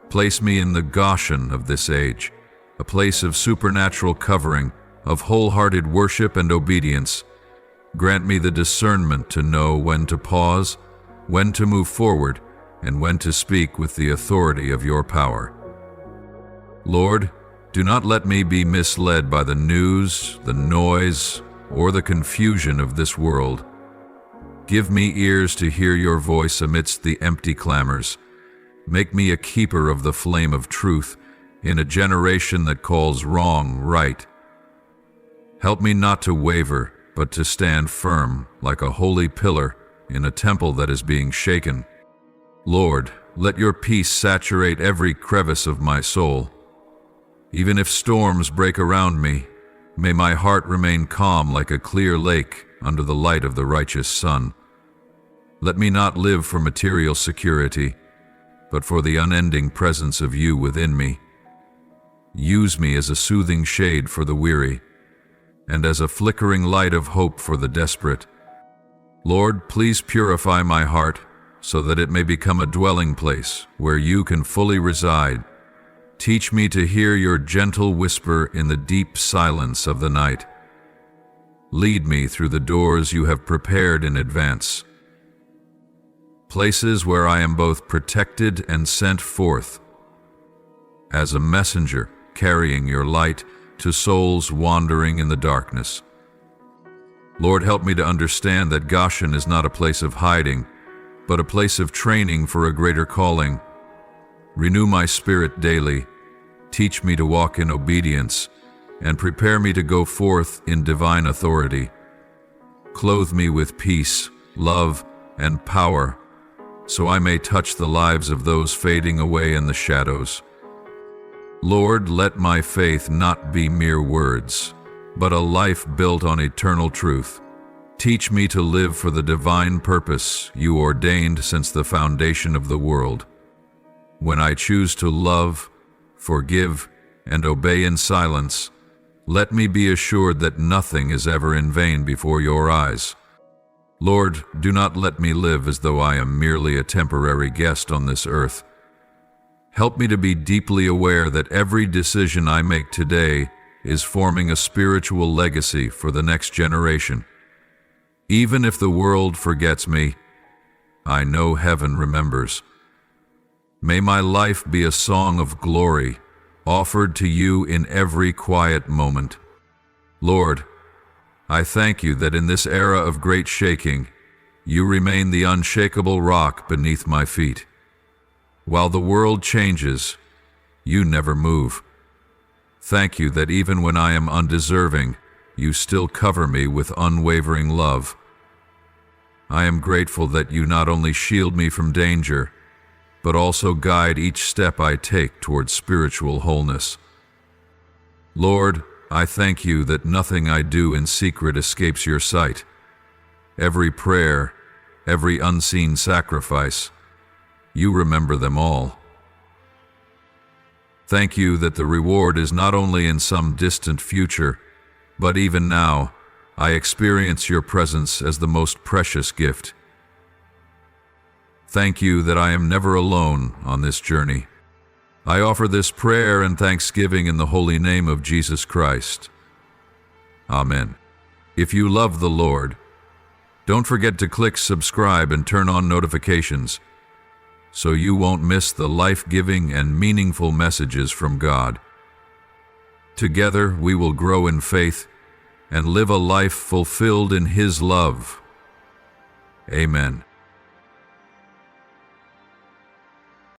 Place me in the Goshen of this age, a place of supernatural covering, of wholehearted worship and obedience. Grant me the discernment to know when to pause, when to move forward, and when to speak with the authority of your power. Lord, do not let me be misled by the news, the noise, or the confusion of this world. Give me ears to hear your voice amidst the empty clamors. Make me a keeper of the flame of truth in a generation that calls wrong right. Help me not to waver, but to stand firm like a holy pillar in a temple that is being shaken. Lord, let your peace saturate every crevice of my soul. Even if storms break around me, may my heart remain calm like a clear lake under the light of the righteous sun. Let me not live for material security, but for the unending presence of you within me. Use me as a soothing shade for the weary, and as a flickering light of hope for the desperate. Lord, please purify my heart so that it may become a dwelling place where you can fully reside. Teach me to hear your gentle whisper in the deep silence of the night. Lead me through the doors you have prepared in advance, places where I am both protected and sent forth as a messenger carrying your light to souls wandering in the darkness. Lord, help me to understand that Goshen is not a place of hiding, but a place of training for a greater calling. Renew my spirit daily, teach me to walk in obedience, and prepare me to go forth in divine authority. Clothe me with peace, love, and power, so I may touch the lives of those fading away in the shadows. Lord, let my faith not be mere words, but a life built on eternal truth. Teach me to live for the divine purpose you ordained since the foundation of the world. When I choose to love, forgive, and obey in silence, let me be assured that nothing is ever in vain before your eyes. Lord, do not let me live as though I am merely a temporary guest on this earth. Help me to be deeply aware that every decision I make today is forming a spiritual legacy for the next generation. Even if the world forgets me, I know heaven remembers. May my life be a song of glory, offered to you in every quiet moment. Lord, I thank you that in this era of great shaking, you remain the unshakable rock beneath my feet. While the world changes, you never move. Thank you that even when I am undeserving, you still cover me with unwavering love. I am grateful that you not only shield me from danger, but also guide each step I take towards spiritual wholeness. Lord, I thank you that nothing I do in secret escapes your sight. Every prayer, every unseen sacrifice, you remember them all. Thank you that the reward is not only in some distant future, but even now, I experience your presence as the most precious gift. Thank you that I am never alone on this journey. I offer this prayer and thanksgiving in the holy name of Jesus Christ. Amen. If you love the Lord, don't forget to click subscribe and turn on notifications so you won't miss the life-giving and meaningful messages from God. Together, we will grow in faith and live a life fulfilled in His love. Amen.